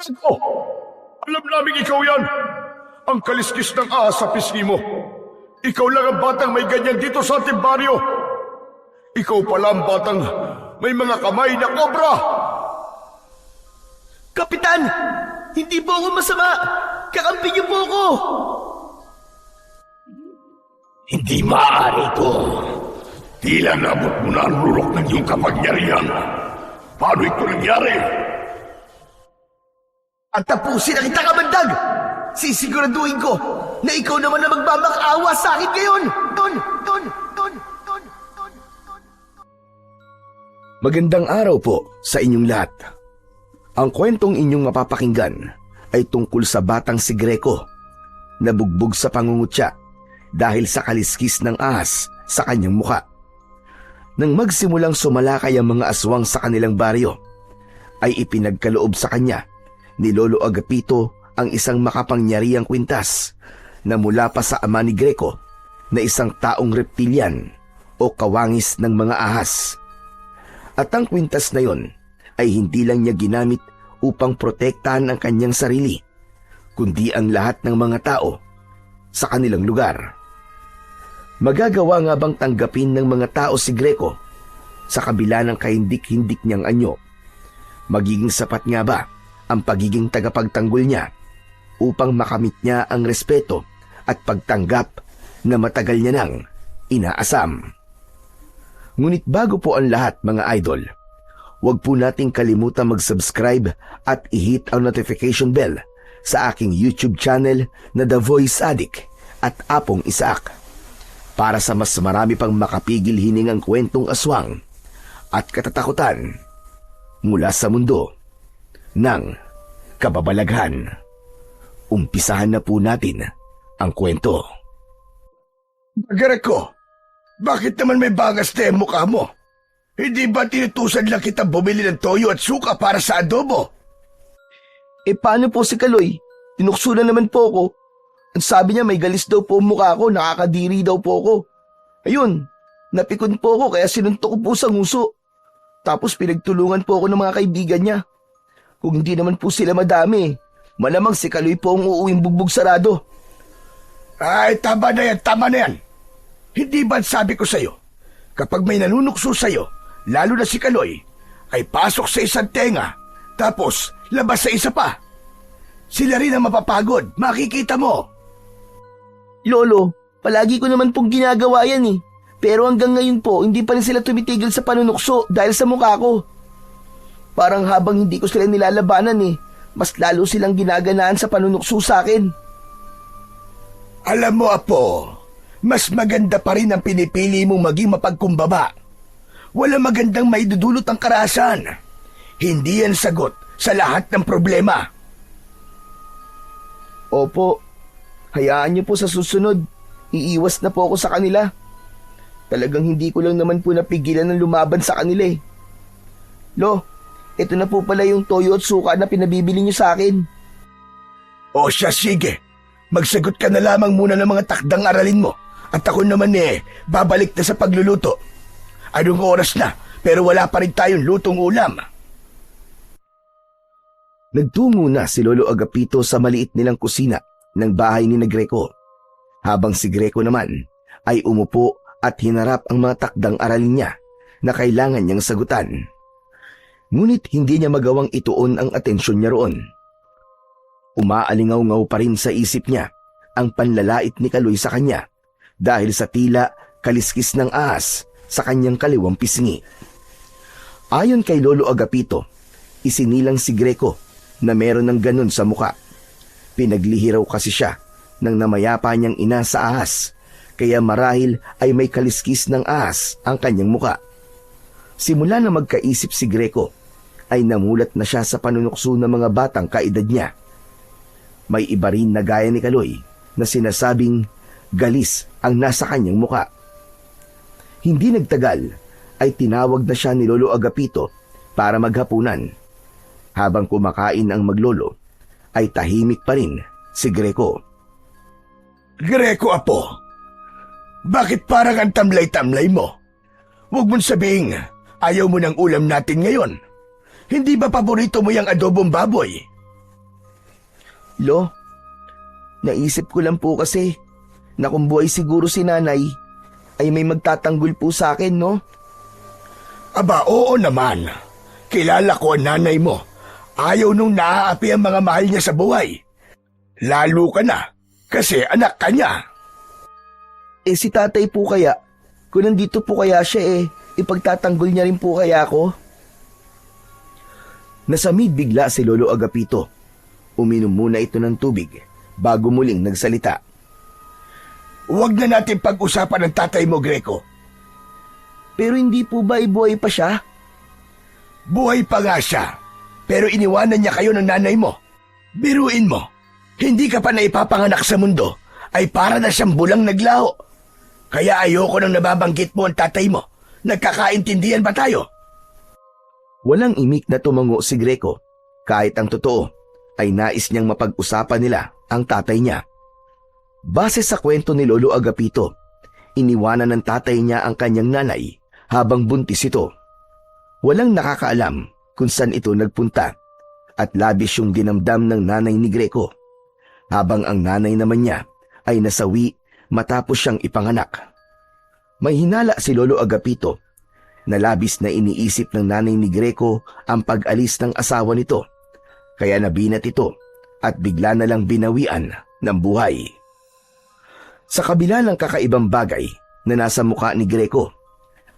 Oh, alam namin ikaw yan. Ang kaliskis ng ahas sa pisngi mo. Ikaw lang ang batang may ganyan dito sa ating baryo. Ikaw pala ang batang may mga kamay na kobra. Kapitan! Hindi po ako masama! Kakampi niyo po ako! Hindi maaari ito. Tila nabot mo na ang lulok ng iyong kapangyarihan. Paano ito nangyari? At tapusin na kita, kamandag! Sisiguraduhin ko na ikaw naman na magmamakaawa sa akin ngayon! Ton! Magandang araw po sa inyong lahat. Ang kwentong inyong mapapakinggan ay tungkol sa batang si Greco na bugbog sa pangungutya dahil sa kaliskis ng ahas sa kanyang muka. Nang magsimulang sumalakay ang mga aswang sa kanilang baryo, ay ipinagkaloob sa kanya ni Lolo Agapito ang isang makapangyarihang kwintas na mula pa sa ama ni Greco na isang taong reptilian o kawangis ng mga ahas. At ang kwintas na yon ay hindi lang niya ginamit upang protektahan ang kanyang sarili, kundi ang lahat ng mga tao sa kanilang lugar. Magagawa nga bang tanggapin ng mga tao si Greco sa kabila ng kahindik-hindik niyang anyo? Magiging sapat nga ba ang pagiging tagapagtanggol niya upang makamit niya ang respeto at pagtanggap na matagal niya nang inaasam? Ngunit bago po ang lahat, mga idol, huwag po nating kalimutan mag-subscribe at i-hit ang notification bell sa aking YouTube channel na The Voice Addict at Apong Isaac para sa mas marami pang makapigil hiningang kwentong aswang at katatakutan mula sa mundo ng kababalaghan. Umpisahan na po natin ang kwento. Greco, bakit naman may bagas na yung mukha mo? Hindi ba tinutusan lang kita bumili ng toyo at suka para sa adobo? Paano po si Kaloy? Tinukso na naman po ako. Ang sabi niya may galis daw po ang mukha ko, nakakadiri daw po ako. Ayun, napikon po ako kaya sinuntok ko po sa nguso. Tapos pinagtulungan po ako ng mga kaibigan niya. Kung hindi naman po sila madami, malamang si Kaloy po ang uuwing bugbog sarado. Ay, tama na yan. Hindi ba sabi ko sa'yo, kapag may nanunukso sa'yo, lalo na si Kaloy, ay pasok sa isang tenga, tapos labas sa isa pa. Sila rin ang mapapagod, makikita mo. Lolo, palagi ko naman pong ginagawa yan eh. Pero hanggang ngayon po, hindi pa rin sila tumitigil sa panunukso dahil sa mukha ko. Parang habang hindi ko sila nilalabanan eh, mas lalo silang ginaganaan sa panunukso sa akin. Alam mo, Apo, mas maganda pa rin ang pinipili mong maging mapagkumbaba. Wala magandang maidudulot ang karahasan. Hindi yan sagot sa lahat ng problema. Opo, hayaan niyo po sa susunod. Iiwas na po ako sa kanila. Talagang hindi ko lang naman po napigilan ng lumaban sa kanila eh. Lo, ito na po pala yung toyo at suka na pinabibili niyo sa akin. O siya, sige. Magsagot ka na lamang muna ng mga takdang aralin mo. At ako naman babalik na sa pagluluto. Anong oras na, pero wala pa rin tayong lutong ulam. Nagtungo na si Lolo Agapito sa maliit nilang kusina ng bahay ni Greco, habang si Greco naman ay umupo at hinarap ang mga takdang aralin niya na kailangan niyang sagutan. Ngunit hindi niya magawang ituon ang atensyon niya roon. Umaalingaw-ngaw pa rin sa isip niya ang panlalait ni Kaloy sa kanya dahil sa tila kaliskis ng ahas sa kanyang kaliwang pisngi. Ayon kay Lolo Agapito, isinilang si Greco na meron ng ganon sa muka. Pinaglihi raw kasi siya nang namayapa niyang ina sa ahas, kaya marahil ay may kaliskis ng ahas ang kanyang muka. Simula na magkaisip si Greco, ay namulat na siya sa panunukso ng mga batang kaedad niya. May iba rin na gaya ni Kaloy na sinasabing galis ang nasa kanyang muka. Hindi nagtagal ay tinawag na siya ni Lolo Agapito para maghapunan. Habang kumakain ang maglolo, ay tahimik pa rin si Greco. Greco, Apo, bakit parang ang tamlay-tamlay mo? Huwag mong sabihin, ayaw mo ng ulam natin ngayon. Hindi ba paborito mo yung adobong baboy? Lo, naisip ko lang po kasi na kung buhay siguro si nanay, ay may magtatanggol po sa akin, no? Aba, oo naman. Kilala ko ang nanay mo. Ayaw nung naaapi ang mga mahal niya sa buhay. Lalo ka na, kasi anak ka niya. Eh si tatay po kaya, kung nandito po kaya siya ipagtatanggol niya rin po kaya ako? Nasamid bigla si Lolo Agapito. Uminom muna ito ng tubig bago muling nagsalita. Huwag na natin pag-usapan ng tatay mo, Greco. Pero hindi po ba ibuhay pa siya? Buhay pa nga siya, pero iniwanan niya kayo ng nanay mo. Biruin mo, hindi ka pa naipapanganak sa mundo, ay para na siyang bulang naglaho. Kaya ayoko nang nababanggit mo ang tatay mo. Nagkakaintindihan ba tayo? Walang imik na tumango si Greco. Kahit ang totoo, ay nais niyang mapag-usapan nila ang tatay niya. Base sa kwento ni Lolo Agapito, iniwanan ng tatay niya ang kanyang nanay habang buntis ito. Walang nakakaalam kung saan ito nagpunta at labis yung dinamdam ng nanay ni Greco. Habang ang nanay naman niya ay nasawi matapos siyang ipanganak. May hinala si Lolo Agapito na labis na iniisip ng nanay ni Greco ang pag-alis ng asawa nito. Kaya nabinat ito at bigla na lang binawian ng buhay. Sa kabila ng kakaibang bagay na nasa mukha ni Greco,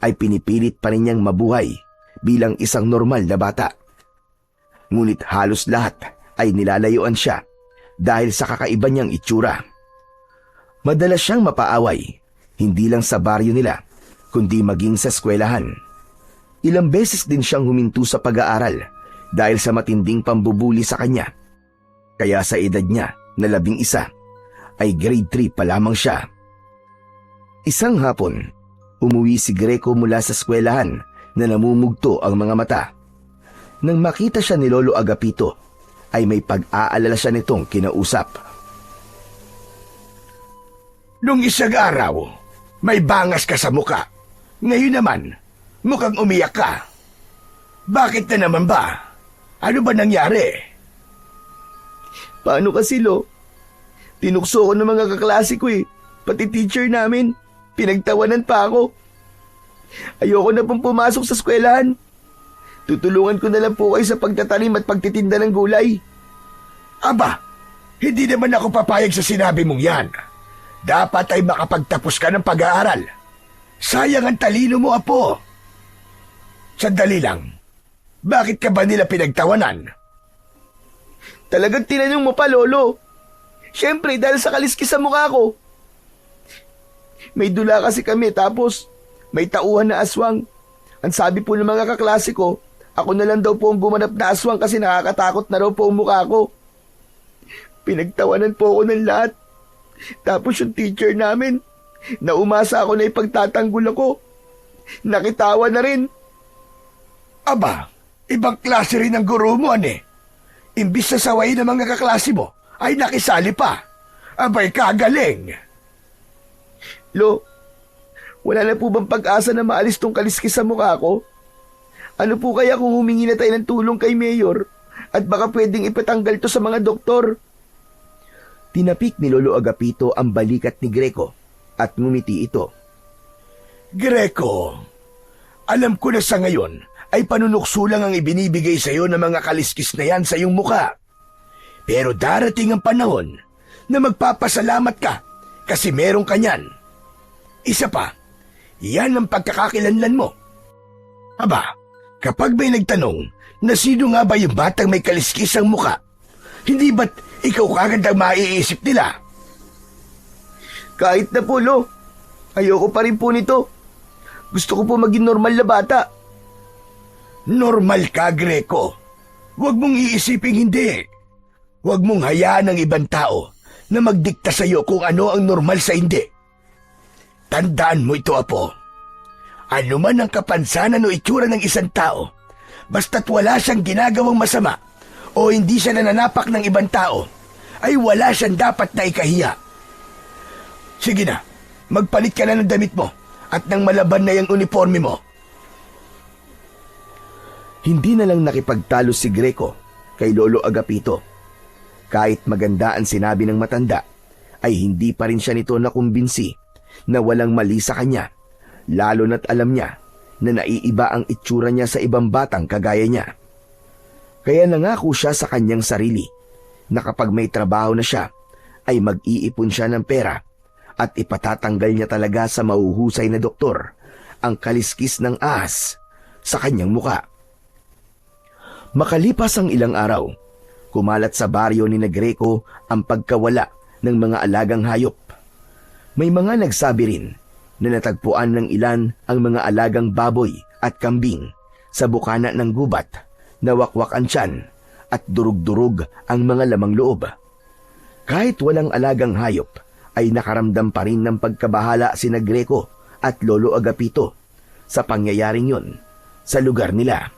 ay pinipilit pa rin niyang mabuhay bilang isang normal na bata. Ngunit halos lahat ay nilalayuan siya dahil sa kakaiba niyang itsura. Madalas siyang mapaaway, hindi lang sa baryo nila, kundi maging sa eskwelahan. Ilang beses din siyang huminto sa pag-aaral dahil sa matinding pambubuli sa kanya. Kaya sa edad niya na 11, ay grade 3 pa lamang siya. Isang hapon, umuwi si Greco mula sa eskwelahan na namumugto ang mga mata. Nang makita siya ni Lolo Agapito, ay may pag-aalala siya nitong kinausap. Nung isang araw, may bangas ka sa muka. Ngayon naman, mukhang umiyak ka. Bakit na naman ba? Ano ba nangyari? Paano kasi, Lo? Tinukso ko ng mga kaklase ko pati teacher namin. Pinagtawanan pa ako. Ayoko na pong pumasok sa eskwelahan. Tutulungan ko na lang po kayo sa pagtatanim at pagtitinda ng gulay. Aba, hindi naman ako papayag sa sinabi mong yan. Dapat ay makapagtapos ka ng pag-aaral. Sayang ang talino mo, apo. Sandali lang. Bakit ka ba nila pinagtawanan? Talagang tinanong mo pa, Lolo. Siyempre, dahil sa kaliskis sa mukha ko. May dula kasi kami tapos may tauhan na aswang. Ang sabi po ng mga kaklase ko, ako na lang daw po ang gumanap na aswang kasi nakakatakot na raw po ang mukha ko. Pinagtawanan po ako ng lahat. Tapos yung teacher namin, na umasa ako na ipagtatanggol ako, nakitawa na rin. Aba, ibang klase rin ang guro mo, ane. Imbis na sawayin ng mga kaklase mo, ay nakisali pa. Abay, kagaling. Lo, wala na po bang pag-asa na maalis tong kaliskis sa mukha ko? Ano po kaya kung humingi na tayo ng tulong kay Mayor at baka pwedeng ipatanggal to sa mga doktor? Tinapik ni Lolo Agapito ang balikat ni Greco at ngumiti ito. Greco, alam ko na sa ngayon ay panunukso lang ang ibinibigay sa iyo ng mga kaliskis na yan sa iyong mukha. Pero darating ang panahon na magpapasalamat ka kasi meron ka niyan. Isa pa, yan ang pagkakakilanlan mo. Aba, kapag may nagtanong na sino nga ba yung batang may kaliskis ang mukha, hindi ba't ikaw kagad ang maiisip nila? Kahit na po, Lo, ayoko pa rin po nito. Gusto ko po maging normal na bata. Normal ka, Greco. Huwag mong iisiping hindi. Huwag mong hayaan ng ibang tao na magdikta sa iyo kung ano ang normal sa hindi. Tandaan mo ito, apo. Ano man ang kapansanan o itsura ng isang tao, basta't wala siyang ginagawang masama o hindi siya nananapak ng ibang tao, ay wala siyang dapat na ikahiya. Sige na, magpalit ka na ng damit mo at ng malaban na yung uniforme mo. Hindi na lang nakipagtalo si Greco kay Lolo Agapito. Kahit maganda ang sinabi ng matanda, ay hindi pa rin siya nito nakumbinsi na walang mali sa kanya, lalo na't alam niya na naiiba ang itsura niya sa ibang batang kagaya niya. Kaya nangako siya sa kanyang sarili na kapag may trabaho na siya, ay mag-iipon siya ng pera at ipatatanggal niya talaga sa mahuhusay na doktor ang kaliskis ng ahas sa kanyang muka. Makalipas ang ilang araw, kumalat sa baryo ni Greco ang pagkawala ng mga alagang hayop. May mga nagsabi rin na natagpuan ng ilan ang mga alagang baboy at kambing sa bukana ng gubat na wakwak ang tiyan at durug-durug ang mga lamang loob. Kahit walang alagang hayop, ay nakaramdam pa rin ng pagkabahala si Greco at Lolo Agapito sa pangyayaring yon sa lugar nila.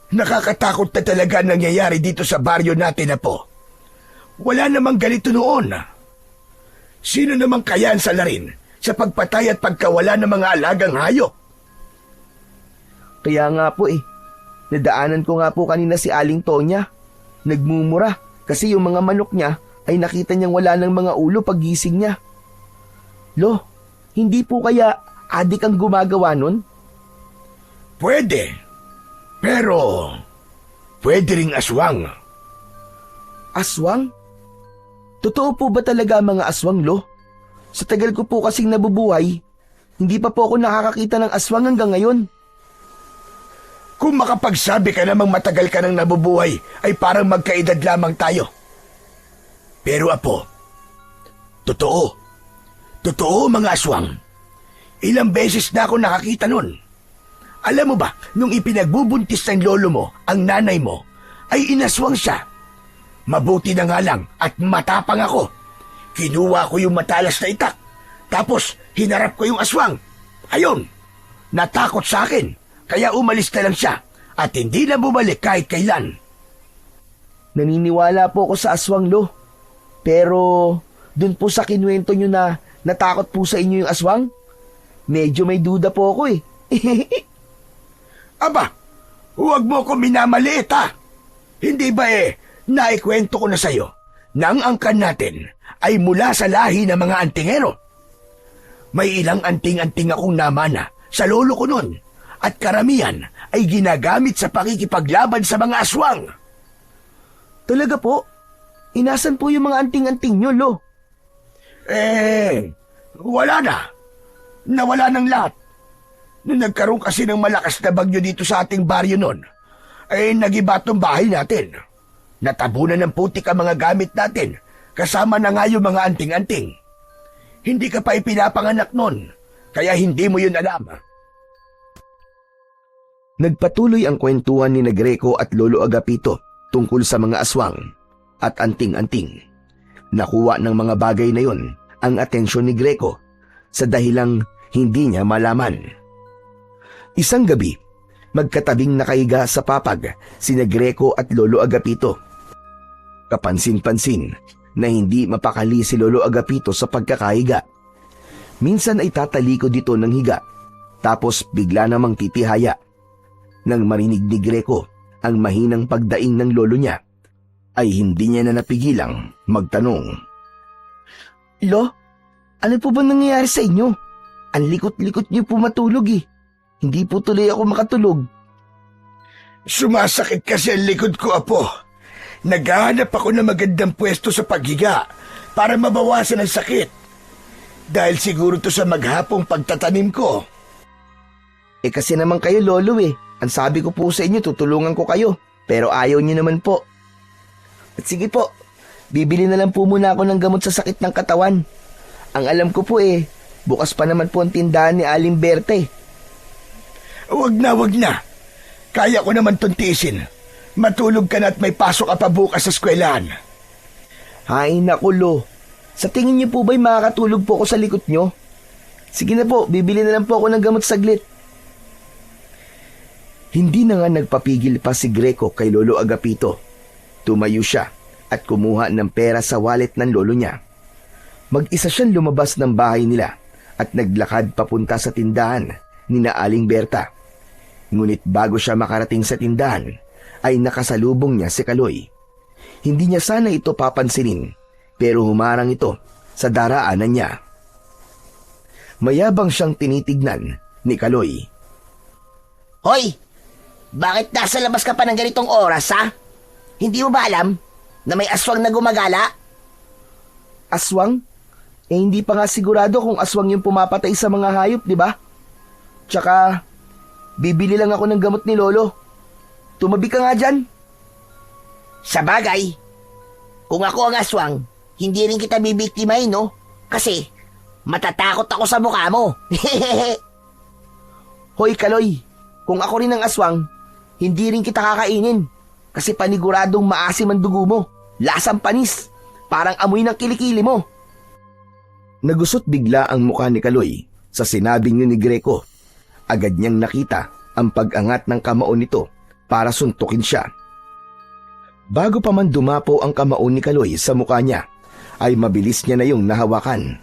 Nakakatakot na talaga ang nangyayari dito sa baryo natin, Apo. Wala namang ganito noon. Sino namang kaya ang salarin sa pagpatay at pagkawala ng mga alagang hayop? Kaya nga po nadaanan ko nga po kanina si Aling Tonya. Nagmumura kasi yung mga manok niya ay nakita niyang wala ng mga ulo paggising niya. Lo, hindi po kaya adik ang gumagawa nun? Pwede. Pero, pwede ring aswang. Aswang? Totoo po ba talaga ang mga aswang, Lo? Sa tagal ko po kasing nabubuhay, hindi pa po ako nakakakita ng aswang hanggang ngayon. Kung makapagsabi ka namang matagal ka nang nabubuhay, ay parang magkaedad lamang tayo. Pero Apo, totoo. Totoo mga aswang. Ilang beses na ako nakakita nun. Alam mo ba, nung ipinagbubuntis ng lolo mo, ang nanay mo, ay inaswang siya. Mabuti na nga lang at matapang ako. Kinuha ko yung matalas na itak. Tapos hinarap ko yung aswang. Ayun, natakot sa akin. Kaya umalis na lang siya at hindi na bumalik kahit kailan. Naniniwala po ako sa aswang, Lo. Pero dun po sa kinuwento nyo na natakot po sa inyo yung aswang, medyo may duda po ako Aba, huwag mo ko minamaliit ha. Hindi ba naikwento ko na sa'yo na ang angkan natin ay mula sa lahi ng mga antingero. May ilang anting-anting akong namana sa lolo ko nun at karamihan ay ginagamit sa pakikipaglaban sa mga aswang. Talaga po? Inasan po yung mga anting-anting nyo, Lo? Wala na. Nawala ng lahat. Nung nagkaroon kasi ng malakas na bagyo dito sa ating baryo nun, ay nagiba tong bahay natin. Natabunan ng putik ang mga gamit natin, kasama na nga yung mga anting-anting. Hindi ka pa ipinapanganak nun, kaya hindi mo yun alam. Nagpatuloy ang kwentuhan ni Greco at Lolo Agapito tungkol sa mga aswang at anting-anting. Nakuha ng mga bagay na yon ang atensyon ni Greco sa dahilang hindi niya malaman. Isang gabi, magkatabing nakahiga sa papag sina Greco at Lolo Agapito. Kapansin-pansin na hindi mapakali si Lolo Agapito sa pagkakahiga. Minsan ay tatalikod dito ng higa, tapos bigla namang titihaya. Nang marinig ni Greco ang mahinang pagdaing ng lolo niya, ay hindi niya na napigilang magtanong. Lo, ano po ba nangyayari sa inyo? Ang likot-likot niyo po matulog Hindi po tuloy ako makatulog. Sumasakit kasi ang likod ko, Apo. Naghahanap ako ng magandang pwesto sa paghiga para mabawasan ang sakit. Dahil siguro to sa maghapong pagtatanim ko. Kasi naman kayo, Lolo Ang sabi ko po sa inyo, tutulungan ko kayo. Pero ayaw niyo naman po. At sige po, bibili na lang po muna ako ng gamot sa sakit ng katawan. Ang alam ko po bukas pa naman po ang tindahan ni Aling Berta Wag na. Kaya ko naman tuntisin. Matulog ka na at may pasok ka pa bukas sa eskwelahan. Hay naku, Lo. Sa tingin niyo po ba'y makakatulog po ako sa likot niyo? Sige na po, bibili na lang po ako ng gamot saglit. Hindi na nga nagpapigil pa si Greco kay Lolo Agapito. Tumayo siya at kumuha ng pera sa wallet ng lolo niya. Mag-isa siyang lumabas ng bahay nila at naglakad papunta sa tindahan ni na Aling Berta. Ngunit bago siya makarating sa tindahan, ay nakasalubong niya si Kaloy. Hindi niya sana ito papansinin, pero humarang ito sa daraanan niya. Mayabang siyang tinitignan ni Kaloy. Hoy! Bakit nasa labas ka pa ng ganitong oras, ha? Hindi mo ba alam na may aswang na gumagala? Aswang? Hindi pa nga sigurado kung aswang yung pumapatay sa mga hayop, di ba? Tsaka, bibili lang ako ng gamot ni Lolo. Tumabi ka nga dyan. Sa bagay, kung ako ang aswang, hindi rin kita bibiktimahin, no? Kasi, matatakot ako sa mukha mo. Hoy, Kaloy, kung ako rin ang aswang, hindi rin kita kakainin. Kasi paniguradong maasim ang dugo mo. Lasang panis. Parang amoy ng kilikili mo. Nagusot bigla ang mukha ni Kaloy sa sinabing yun ni Greco. Agad niyang nakita ang pag-angat ng kamao nito para suntukin siya. Bago pa man dumapo ang kamao ni Kaloy sa mukha niya, ay mabilis niya na yung nahawakan.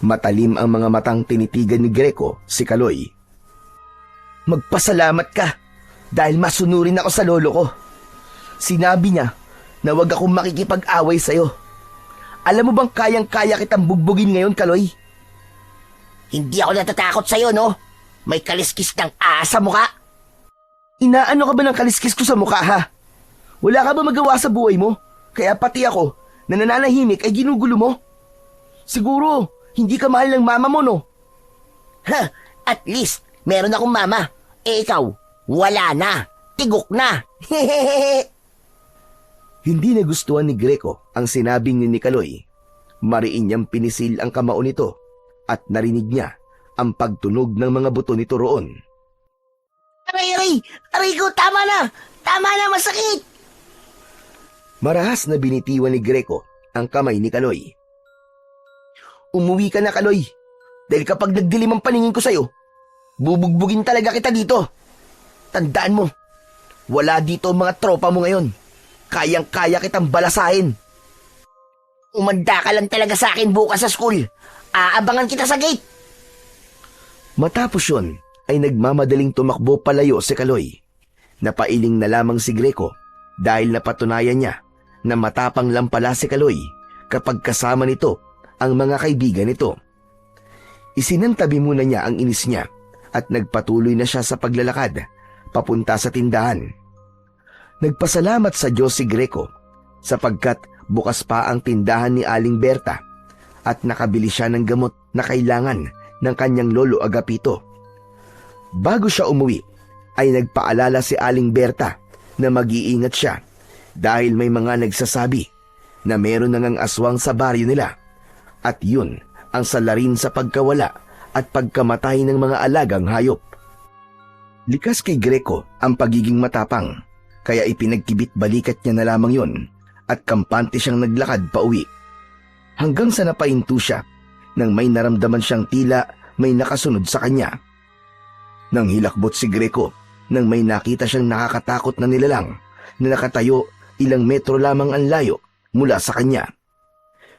Matalim ang mga matang tinitigan ni Greco si Kaloy. Magpasalamat ka dahil masunurin ako sa lolo ko. Sinabi niya na wag akong makikipag-away sa'yo. Alam mo bang kayang-kaya kitang bugbugin ngayon, Kaloy? Hindi ako natatakot sa'yo, no? May kaliskis ng asa mukha. Inaano ka ba ng kaliskis ko sa mukha, ha? Wala ka ba magawa sa buhay mo? Kaya pati ako, na nananahimik ay ginugulo mo? Siguro, hindi ka mahal ng mama mo, no? Ha, at least, meron akong mama. Eh ikaw, wala na. Tigok na. Hindi nagustuhan ni Greco ang sinabing ni Kaloy. Mariin niyang pinisil ang kamao nito at narinig niya ang pagtunog ng mga buto nito roon. Aray! Aray ko, tama na! Tama na, masakit! Marahas na binitiwan ni Greco ang kamay ni Kaloy. Umuwi ka na, Kaloy. Dahil kapag nagdilim ang paningin ko sa'yo, bubugbugin talaga kita dito. Tandaan mo, wala dito ang mga tropa mo ngayon. Kayang-kaya kitang balasahin. Umanda ka lang talaga sa akin bukas sa school. Aabangan kita sa gate. Matapos yun, ay nagmamadaling tumakbo palayo si Kaloy. Napailing na lamang si Greco dahil napatunayan niya na matapang lang pala si Kaloy kapag kasama nito ang mga kaibigan nito. Isinantabi muna niya ang inis niya at nagpatuloy na siya sa paglalakad papunta sa tindahan. Nagpasalamat sa Diyos si Greco sapagkat bukas pa ang tindahan ni Aling Berta at nakabili siya ng gamot na kailangan ng kanyang lolo Agapito. Bago siya umuwi, ay nagpaalala si Aling Berta na mag-iingat siya dahil may mga nagsasabi na meron na ngang aswang sa baryo nila at yun ang salarin sa pagkawala at pagkamatay ng mga alagang hayop. Likas kay Greco ang pagiging matapang, kaya ipinagkibit balikat niya na lamang yun at kampante siyang naglakad pa uwi. Hanggang sa napahinto siya nang may naramdaman siyang tila may nakasunod sa kanya. Nang hilakbot si Greco nang may nakita siyang nakakatakot na nilalang na nakatayo ilang metro lamang ang layo mula sa kanya.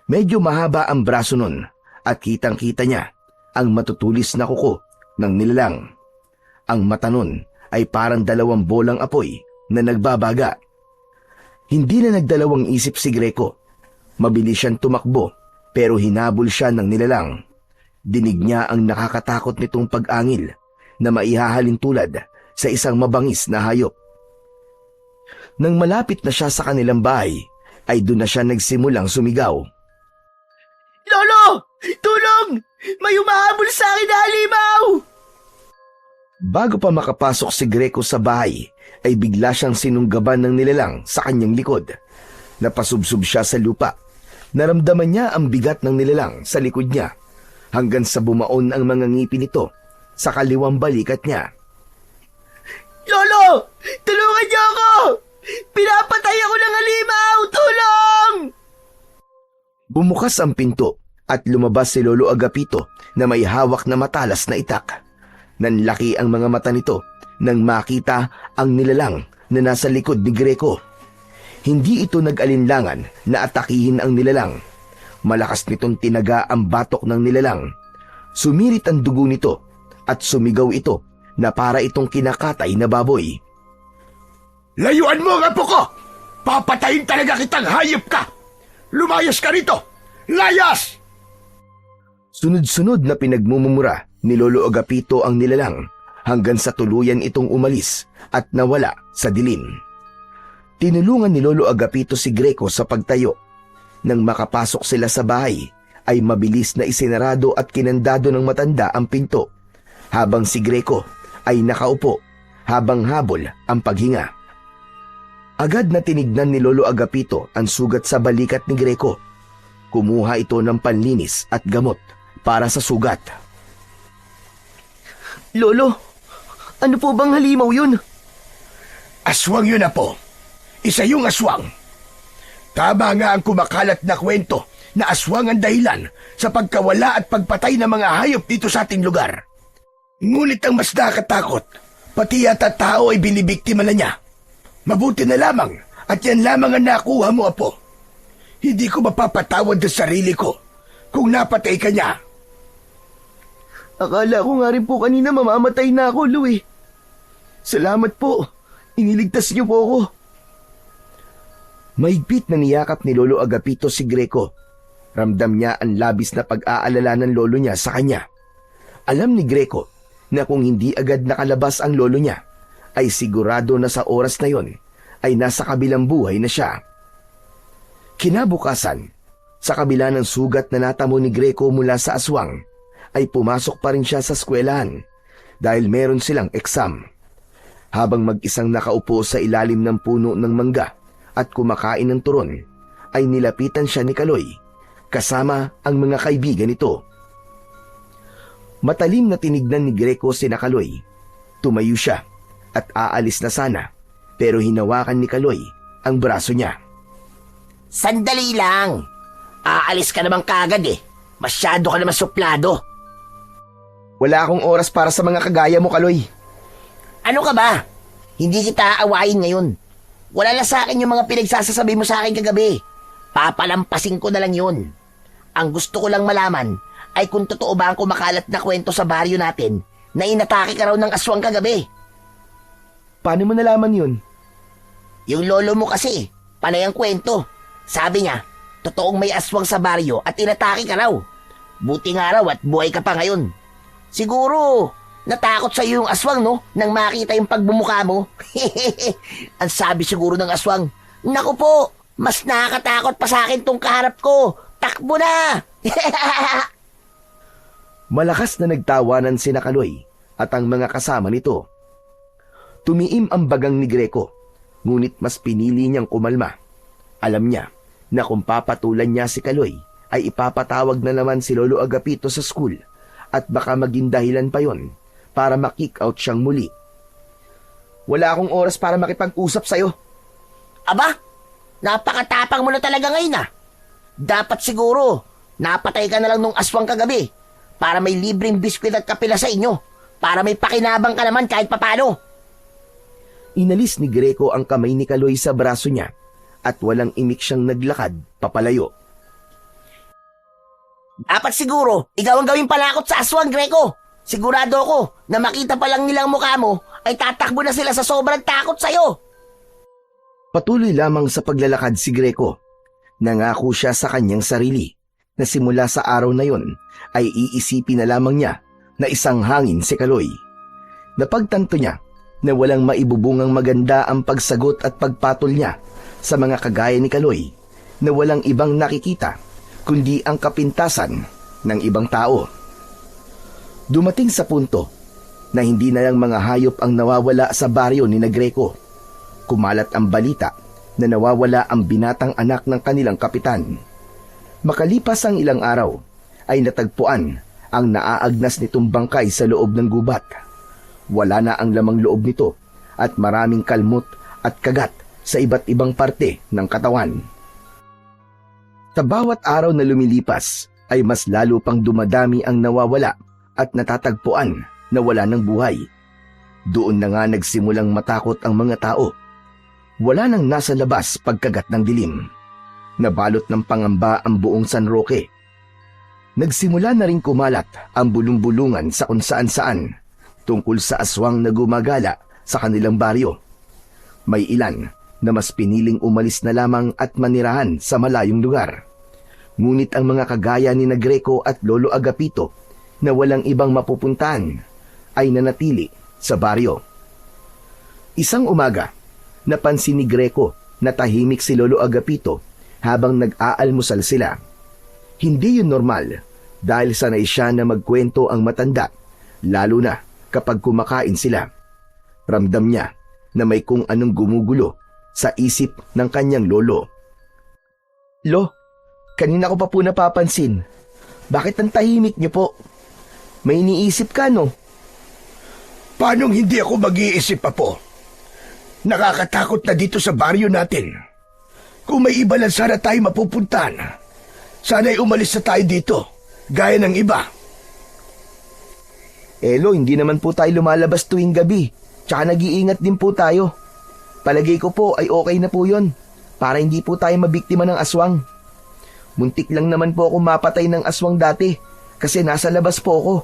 Medyo mahaba ang braso nun at kitang-kita niya ang matutulis na kuko ng nilalang. Ang mata nun ay parang 2 bolang apoy na nagbabaga. Hindi na nagdalawang isip si Greco. Mabilis siyang tumakbo pero hinabol siya ng nilalang. Dinig niya ang nakakatakot nitong pag-angil na maihahalin tulad sa isang mabangis na hayop. Nang malapit na siya sa kanilang bahay, ay doon na siya nagsimulang sumigaw. Lolo! Tulong! May umahabol sa akin na halimaw! Bago pa makapasok si Greco sa bahay, ay bigla siyang sinunggaban ng nilalang sa kanyang likod. Napasubsob siya sa lupa. Naramdaman niya ang bigat ng nilalang sa likod niya hanggang sa bumaon ang mga ngipin nito sa kaliwang balikat niya. Lolo! Tulungan niyo ako! Pinapatay ako ng halimaw! Tulong! Bumukas ang pinto at lumabas si Lolo Agapito na may hawak na matalas na itak. Nanlaki ang mga mata nito nang makita ang nilalang na nasa likod ni Greco. Hindi ito nag-alinlangan na atakihin ang nilalang. Malakas nitong tinaga ang batok ng nilalang. Sumirit ang dugo nito at sumigaw ito na para itong kinakatay na baboy. Layuan mo ang apo ko! Papatay Papatayin talaga kitang hayop ka! Lumayas ka rito! Layas! Sunod-sunod na pinagmumura ni Lolo Agapito ang nilalang hanggang sa tuluyan itong umalis at nawala sa dilim. Tinulungan ni Lolo Agapito si Greco sa pagtayo. Nang makapasok sila sa bahay, ay mabilis na isinarado at kinandado ng matanda ang pinto, habang si Greco ay nakaupo habang habol ang paghinga. Agad na tinignan ni Lolo Agapito ang sugat sa balikat ni Greco. Kumuha ito ng panlinis at gamot para sa sugat. Lolo, ano po bang halimaw yun? Aswang yun, Apo. Isa yung aswang. Tama nga ang kumakalat na kwento na aswang ang dahilan sa pagkawala at pagpatay ng mga hayop dito sa ating lugar. Ngunit ang mas nakakatakot, pati yata tao ay binibiktima na niya. Mabuti na lamang at yan lamang ang nakuha mo, Apo. Hindi ko mapapatawad sa sarili ko kung napatay ka niya. Akala ko nga rin po kanina mamamatay na ako, Louie. Salamat po. Iniligtas niyo po ako. Mahigpit na niyakap ni Lolo Agapito si Greco. Ramdam niya ang labis na pag-aalala ng lolo niya sa kanya. Alam ni Greco na kung hindi agad nakalabas ang lolo niya, ay sigurado na sa oras na yon ay nasa kabilang buhay na siya. Kinabukasan, sa kabila ng sugat na natamo ni Greco mula sa aswang, ay pumasok pa rin siya sa eskwelahan dahil meron silang eksam. Habang mag-isang nakaupo sa ilalim ng puno ng mangga at kumakain ng turon, ay nilapitan siya ni Kaloy kasama ang mga kaibigan nito. Matalim na tinignan ni Greco si Kaloy. Tumayo siya at aalis na sana, pero hinawakan ni Kaloy ang braso niya. Sandali lang. Aalis ka naman kagad eh. Masyado ka naman suplado. Wala akong oras para sa mga kagaya mo, Kaloy. Ano ka ba? Hindi kita aawayin ngayon. Wala na sa akin yung mga pinagsasasabi mo sa akin kagabi. Papalampasin ko na lang yun. Ang gusto ko lang malaman ay kung totoo ba ang kumakalat na kwento sa baryo natin na inatake ka raw ng aswang kagabi. Paano mo nalaman yun? Yung lolo mo kasi, panay ang kwento. Sabi niya, totoong may aswang sa baryo at inatake ka raw. Buti nga raw at buhay ka pa ngayon. Siguro, natakot sa iyo yung aswang, no? Nang makita yung pagbumuka mo. Ang sabi siguro ng aswang, naku po, mas nakakatakot pa sa akin tong kaharap ko. Takbo na! Malakas na nagtawanan si Kaloy at ang mga kasama nito. Tumiim ang bagang ni Greco, ngunit mas pinili niyang kumalma. Alam niya na kung papatulan niya si Kaloy, ay ipapatawag na naman si Lolo Agapito sa school at baka maging dahilan pa yon para makick out siyang muli. Wala akong oras para makipag-usap sa'yo. Aba, napakatapang mo na talaga ngayon ah. Dapat siguro, napatay ka na lang nung aswang kagabi para may libreng biskwit at kapila sa inyo. Para may pakinabang ka naman kahit papano. Inalis ni Greco ang kamay ni Kaloy sa braso niya at walang imik siyang naglakad papalayo. Dapat siguro, ikaw ang gawing palakot sa aswang, Greco. Sigurado ako na makita pa lang nilang mukha mo ay tatakbo na sila sa sobrang takot sa'yo. Patuloy lamang sa paglalakad si Greco. Nangako siya sa kanyang sarili na simula sa araw na yon ay iisipin na lamang niya na isang hangin si Kaloy. Napagtanto niya na walang maibubungang maganda ang pagsagot at pagpatol niya sa mga kagaya ni Kaloy na walang ibang nakikita kundi ang kapintasan ng ibang tao. Dumating sa punto na hindi na lang mga hayop ang nawawala sa baryo ni Greco. Kumalat ang balita na nawawala ang binatang anak ng kanilang kapitan. Makalipas ang ilang araw, ay natagpuan ang naaagnas nitong bangkay sa loob ng gubat. Wala na ang lamang loob nito at maraming kalmot at kagat sa iba't ibang parte ng katawan. Sa bawat araw na lumilipas, ay mas lalo pang dumadami ang nawawala at natatagpuan na wala ng buhay. Doon na nga nagsimulang matakot ang mga tao. Wala nang nasa labas pagkagat ng dilim. Nabalot ng pangamba ang buong San Roque. Nagsimula na rin kumalat ang bulong-bulungan sa kung saan-saan tungkol sa aswang na gumagala sa kanilang baryo. May ilan na mas piniling umalis na lamang at manirahan sa malayong lugar. Ngunit ang mga kagaya ni na Greco at Lolo Agapito na walang ibang mapupuntahan ay nanatili sa baryo. Isang umaga, napansin ni Greco na tahimik si Lolo Agapito habang nag-aalmusal sila. Hindi yun normal dahil sanay siya na magkwento ang matanda, lalo na kapag kumakain sila. Ramdam niya na may kung anong gumugulo sa isip ng kanyang lolo. Lo, kanina ko pa po napapansin. Bakit ang tahimik niyo po? May iniisip ka, no? Paanong hindi ako mag-iisip pa po? Nakakatakot na dito sa baryo natin. Kung may iba lang sana tayo mapupuntahan, sana'y umalis na tayo dito, gaya ng iba. Lo, hindi naman po tayo lumalabas tuwing gabi. Tsaka nag-iingat din po tayo. Palagay ko po ay okay na po yun, para hindi po tayo mabiktima ng aswang. Muntik lang naman po ako mapatay ng aswang dati, kasi nasa labas po ako.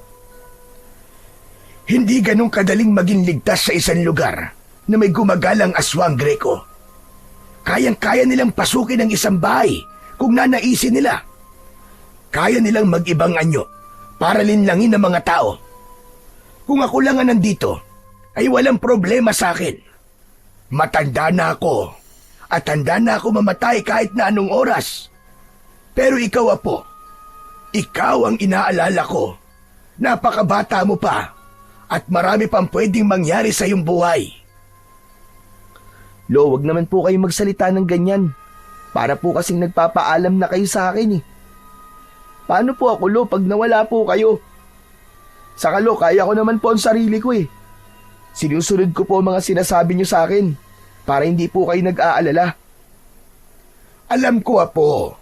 Hindi ganun kadaling maging ligtas sa isang lugar na may gumagalang aswang, Greco. Kayang-kaya nilang pasukin ang isang bahay kung nanaisin nila. Kaya nilang mag-ibang anyo para linlangin ang mga tao. Kung ako lang ang nandito, ay walang problema sa akin. Matanda na ako at handa na ako mamatay kahit na anong oras. Pero ikaw, Apo, ikaw ang inaalala ko. Napakabata mo pa at marami pang pwedeng mangyari sa iyong buhay. Lo, wag naman po kayo magsalita ng ganyan. Para po kasing nagpapaalam na kayo sa akin eh. Paano po ako, Lo, pag nawala po kayo? Saka, Lo, kaya ko naman po ang sarili ko eh. Sinusunod ko po ang mga sinasabi niyo sa akin para hindi po kayo nag-aalala. Alam ko, Apo,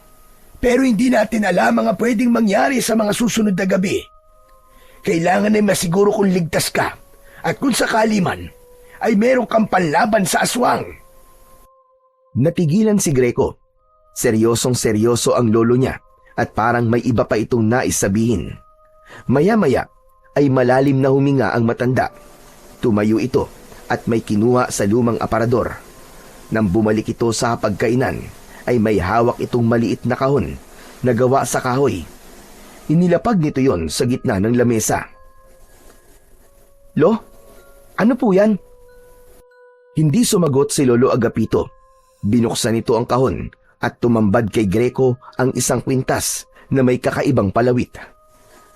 pero hindi natin alam mga pwedeng mangyari sa mga susunod na gabi. Kailangan ay masiguro kung ligtas ka at kung sakali man ay meron kang panlaban sa aswang. Natigilan si Greco. Seryosong seryoso ang lolo niya at parang may iba pa itong nais sabihin. Maya-maya ay malalim na huminga ang matanda. Tumayo ito at may kinuha sa lumang aparador. Nang bumalik ito sa pagkainan ay may hawak itong maliit na kahon na gawa sa kahoy. Inilapag nito yon sa gitna ng lamesa. Lo, ano po yan? Hindi sumagot si Lolo Agapito. Binuksan nito ang kahon at tumambad kay Greco ang isang kwintas na may kakaibang palawit.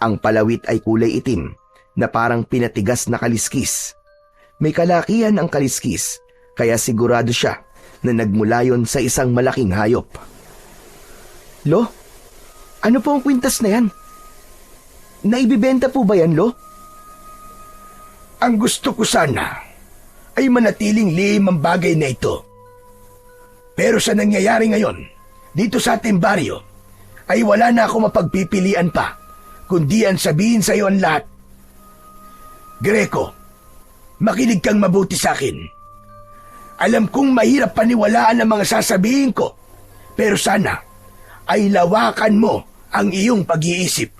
Ang palawit ay kulay itim na parang pinatigas na kaliskis. May kalakihan ang kaliskis kaya sigurado siya na nagmula yon sa isang malaking hayop. Lo, ano po ang kwintas na yan? Naibibenta po ba yan, Lo? Ang gusto ko sana ay manatiling lihim ang bagay na ito. Pero sa nangyayari ngayon, dito sa ating baryo, ay wala na ako mapagpipilian pa, kundi ang sabihin sa iyo ang lahat. Greco, makinig kang mabuti sa akin. Alam kong mahirap paniwalaan ang mga sasabihin ko, pero sana ay lawakan mo ang iyong pag-iisip.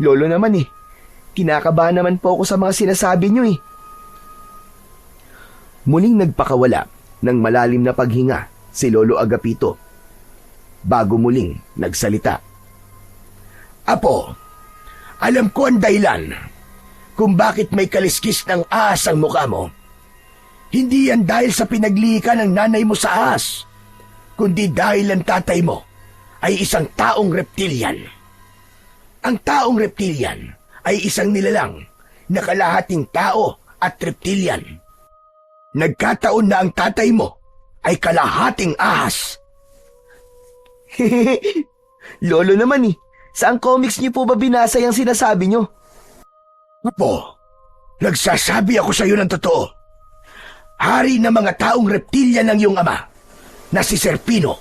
Lolo naman eh, kinakabahan naman po ako sa mga sinasabi niyo eh. Muling nagpakawala ng malalim na paghinga si Lolo Agapito. Bago muling nagsalita. Apo, alam ko ang dahilan kung bakit may kaliskis ng ahas ang mukha mo. Hindi yan dahil sa pinaglihi ka ng nanay mo sa ahas, kundi dahil ang tatay mo ay isang taong reptilian. Ang taong reptilian ay isang nilalang na kalahating tao at reptilian. Nagkataon na ang tatay mo ay kalahating ahas. Lolo naman eh, saan comics niyo po ba binasa yung sinasabi niyo? Apo, nagsasabi ako sa iyo ng totoo. Hari ng mga taong reptilian ng iyong ama, na si Serpino.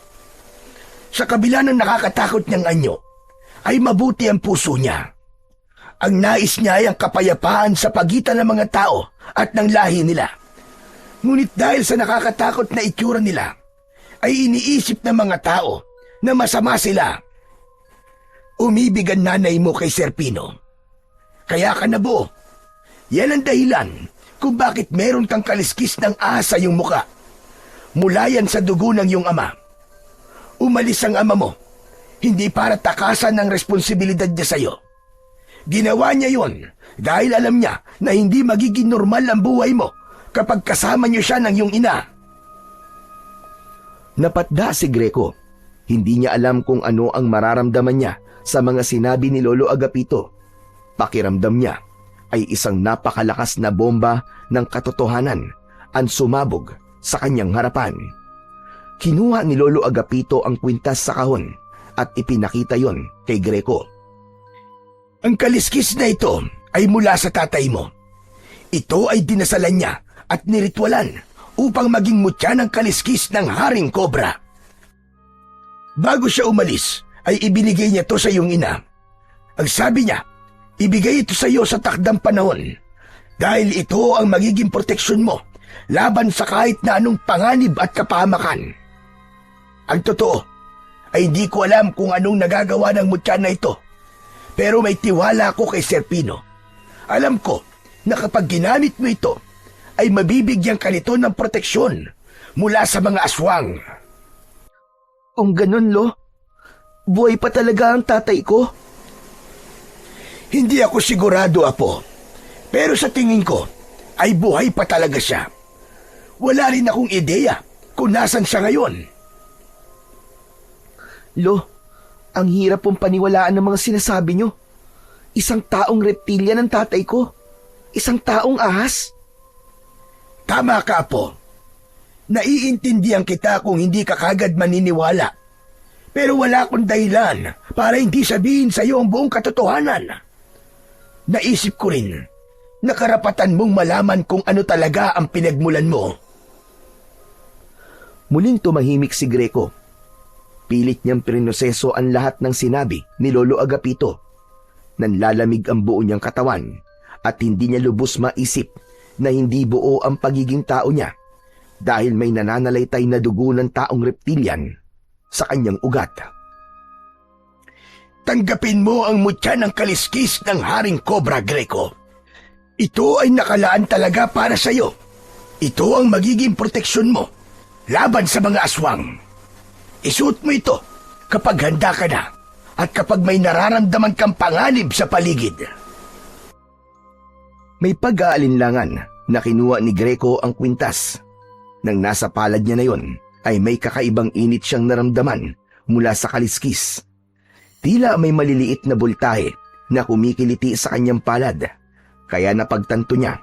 Sa kabila ng nakakatakot niyang anyo, ay mabuti ang puso niya. Ang nais niya ay ang kapayapaan sa pagitan ng mga tao at ng lahi nila. Ngunit dahil sa nakakatakot na itsura nila, ay iniisip ng mga tao na masama sila. Umibig ang nanay mo kay Serpino. Kaya ka nabuo. Yan ang dahilan kung bakit meron kang kaliskis ng ahas sa iyong muka. Mula yan sa dugo ng iyong ama. Umalis ang ama mo, hindi para takasan ang responsibilidad niya sa iyo. Ginawa niya yon dahil alam niya na hindi magiging normal ang buhay mo kapag kasama niyo siya ng iyong ina. Napatda si Greco. Hindi niya alam kung ano ang mararamdaman niya sa mga sinabi ni Lolo Agapito. Pakiramdam niya ay isang napakalakas na bomba ng katotohanan ang sumabog sa kanyang harapan. Kinuha ni Lolo Agapito ang kwintas sa kahon at ipinakita yon kay Greco. Ang kaliskis na ito ay mula sa tatay mo. Ito ay dinasalan niya at niritwalan upang maging mutya ng kaliskis ng Haring Cobra. Bago siya umalis, ay ibinigay niya to sa iyong ina. Ang sabi niya, ibigay ito sa iyo sa takdang panahon dahil ito ang magiging proteksyon mo laban sa kahit na anong panganib at kapahamakan. Ang totoo ay hindi ko alam kung anong nagagawa ng mutya na ito, pero may tiwala ako kay Sir Pino. Alam ko na kapag ginamit mo ito, ay mabibigyan ka nito ng proteksyon mula sa mga aswang. Kung ganun, Lo, buhay pa talaga ang tatay ko? Hindi ako sigurado, Apo. Pero sa tingin ko, ay buhay pa talaga siya. Wala rin akong ideya kung nasan siya ngayon. Lo, ang hirap pong paniwalaan ng mga sinasabi nyo. Isang taong reptilya ng tatay ko. Isang taong ahas. Tama ka, Apo. Naiintindihan kita kung hindi ka kagad maniniwala. Pero wala akong dahilan para hindi sabihin sa iyo ang buong katotohanan. Naisip ko rin na karapatan mong malaman kung ano talaga ang pinagmulan mo. Muling tumahimik si Greco. Pilit niyang prinoseso ang lahat ng sinabi ni Lolo Agapito. Nanlalamig ang buo niyang katawan at hindi niya lubos maisip na hindi buo ang pagiging tao niya dahil may nananalaytay na dugo ng taong reptilian sa kanyang ugat. Tanggapin mo ang mutya ng kaliskis ng Haring Cobra, Greco. Ito ay nakalaan talaga para sa iyo. Ito ang magiging proteksyon mo laban sa mga aswang. Isuot mo ito kapag handa ka na at kapag may nararamdaman kang panganib sa paligid. May pag-aalinlangan na kinuha ni Greco ang kwintas. Nang nasa palad niya na yon, ay may kakaibang init siyang naramdaman mula sa kaliskis. Tila may maliliit na bultahe na kumikiliti sa kanyang palad, kaya napagtanto niya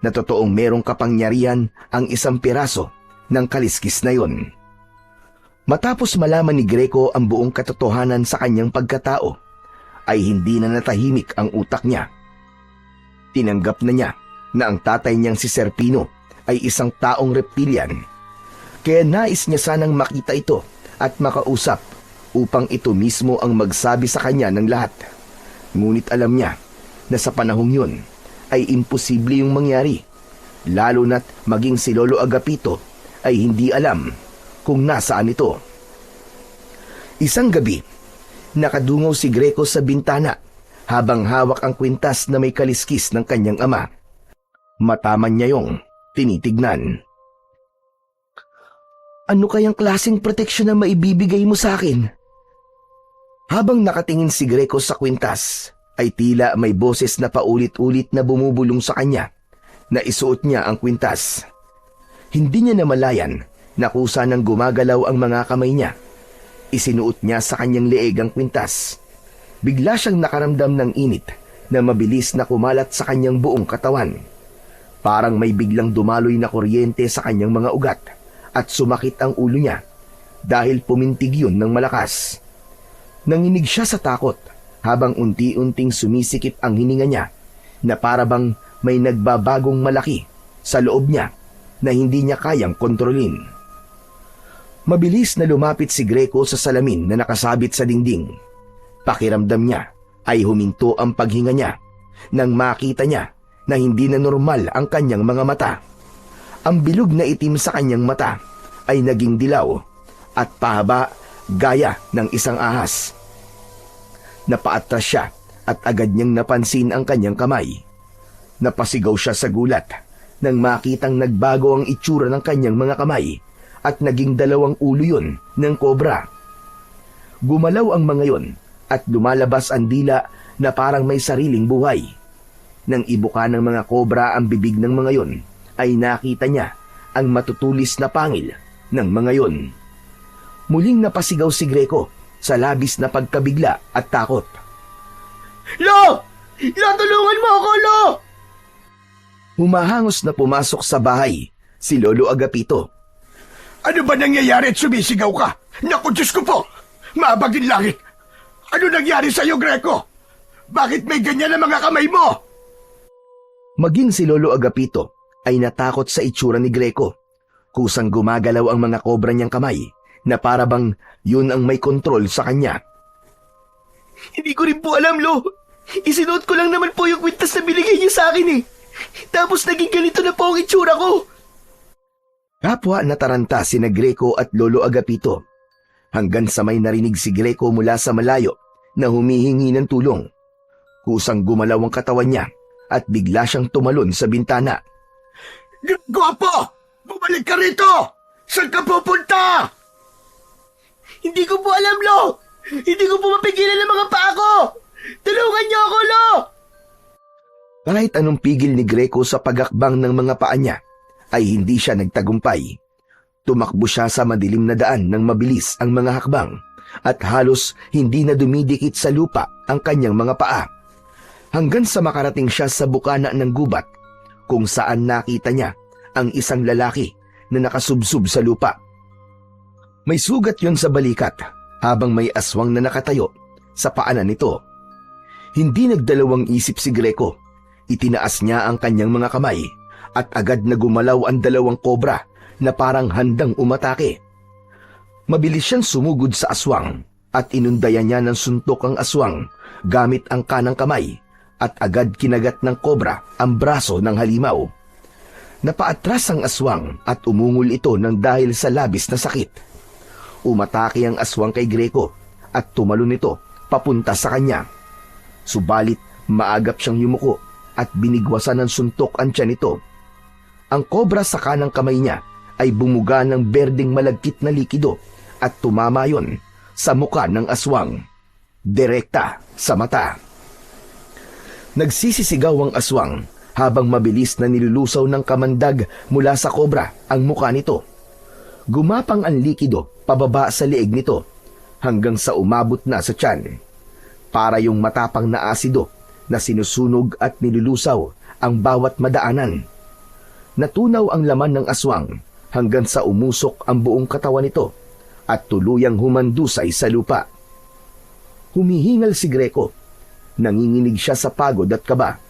na totoong merong kapangyarihan ang isang piraso ng kaliskis na yon. Matapos malaman ni Greco ang buong katotohanan sa kanyang pagkatao, ay hindi na natahimik ang utak niya. Tinanggap na niya na ang tatay niyang si Sir Pino ay isang taong reptilian, kaya nais niya sanang makita ito at makausap upang ito mismo ang magsabi sa kanya ng lahat. Ngunit alam niya na sa panahong yun ay imposible yung mangyari, lalo na't maging si Lolo Agapito ay hindi alam kung nasaan ito. Isang gabi, nakadungaw si Greco sa bintana habang hawak ang kwintas na may kaliskis ng kanyang ama. Mataman niya yung tinitignan. Ano kayang klaseng proteksyon na maibibigay mo sa akin? Habang nakatingin si Greco sa kwintas, ay tila may boses na paulit-ulit na bumubulong sa kanya na isuot niya ang kwintas. Hindi niya namalayan na kusa nang gumagalaw ang mga kamay niya. Isinuot niya sa kanyang leeg ang kwintas. Bigla siyang nakaramdam ng init na mabilis na kumalat sa kanyang buong katawan. Parang may biglang dumaloy na kuryente sa kanyang mga ugat at sumakit ang ulo niya dahil pumintig yun ng malakas. Nanginig siya sa takot habang unti-unting sumisikip ang hininga niya na parabang may nagbabagong malaki sa loob niya na hindi niya kayang kontrolin. Mabilis na lumapit si Greco sa salamin na nakasabit sa dingding. Pakiramdam niya ay huminto ang paghinga niya nang makita niya na hindi na normal ang kanyang mga mata. Ang bilog na itim sa kanyang mata ay naging dilaw at pahaba gaya ng isang ahas. Napaatras siya at agad niyang napansin ang kanyang kamay. Napasigaw siya sa gulat nang makitang nagbago ang itsura ng kanyang mga kamay at naging 2 ulo yun ng kobra. Gumalaw ang mga yon at lumalabas ang dila na parang may sariling buhay. Nang ibuka ng mga kobra ang bibig ng mga yon, ay nakita niya ang matutulis na pangil ng mga yon. Muling napasigaw si Greco sa labis na pagkabigla at takot. Lo! Lo, tulungan mo ako, Lo! Humahangos na pumasok sa bahay si Lolo Agapito. Ano ba nangyayari at sumisigaw ka? Naku, Diyos ko po! Mabagin langit! Ano nangyari sa'yo, Greco? Bakit may ganyan ang mga kamay mo? Maging si Lolo Agapito ay natakot sa itsura ni Greco. Kusang gumagalaw ang mga kobra niyang kamay na parabang yun ang may kontrol sa kanya. Hindi ko rin po alam, Lo. Isinuot ko lang naman po yung kwintas na binigay niyo sa akin eh. Tapos naging ganito na po ang itsura ko. Kapwa nataranta sina Greco at Lolo Agapito hanggang sa may narinig si Greco mula sa malayo na humihingi ng tulong. Kusang gumalaw ang katawan niya at bigla siyang tumalon sa bintana. Gwapo! Bumalik ka rito! Saan ka pupunta? Hindi ko po alam, Lo. Hindi ko po mapigilan ang mga paa ko. Tulungan niyo ako, Lo. Kahit anong pigil ni Greco sa pagakbang ng mga paa niya, ay hindi siya nagtagumpay. Tumakbo siya sa madilim na daan ng mabilis ang mga hakbang at halos hindi na dumidikit sa lupa ang kanyang mga paa. Hanggang sa makarating siya sa bukana ng gubat kung saan nakita niya ang isang lalaki na nakasubsob sa lupa. May sugat yon sa balikat habang may aswang na nakatayo sa paanan nito. Hindi nagdalawang isip si Greco. Itinaas niya ang kanyang mga kamay at agad na gumalaw ang 2 kobra na parang handang umatake. Mabilis siyang sumugod sa aswang at inundayan niya ng suntok ang aswang gamit ang kanang kamay at agad kinagat ng kobra ang braso ng halimaw. Napaatras ang aswang at umungol ito ng dahil sa labis na sakit. Umatake ang aswang kay Greco at tumalon ito papunta sa kanya. Subalit maagap siyang yumuko at binigwasan ng suntok ang tiyan nito. Ang kobra sa kanang kamay niya ay bumuga ng berdeng malagkit na likido at tumama yon sa muka ng aswang, direkta sa mata. Nagsisisigaw ang aswang habang mabilis na nilulusaw ng kamandag mula sa kobra ang muka nito. Gumapang ang likido pababa sa leeg nito hanggang sa umabot na sa tiyan. Para yung matapang na asido na sinusunog at nilulusaw ang bawat madaanan. Natunaw ang laman ng aswang hanggang sa umusok ang buong katawan nito at tuluyang humandusay sa lupa. Humihingal si Greco. Nanginginig siya sa pagod at kaba.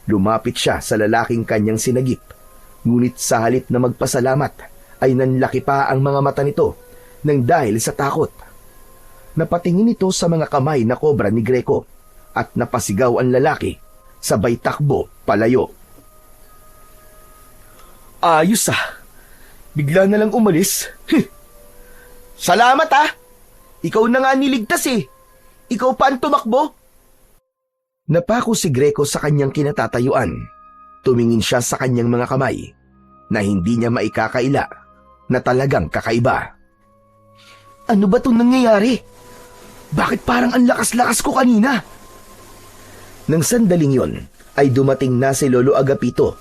Lumapit siya sa lalaking kanyang sinagip. Ngunit sa halip na magpasalamat ay nanlaki pa ang mga mata nito nang dahil sa takot. Napatingin ito sa mga kamay na kobra ni Greco at napasigaw ang lalaki sabay takbo palayo. Ayos ah. Bigla na lang umalis. Salamat ah. Ikaw na nga niligtas eh. Ikaw pa ang tumakbo. Napako si Greco sa kanyang kinatatayuan. Tumingin siya sa kanyang mga kamay na hindi niya maikakaila na talagang kakaiba. Ano ba itong nangyayari? Bakit parang ang lakas-lakas ko kanina? Nang sandaling yon ay dumating na si Lolo Agapito.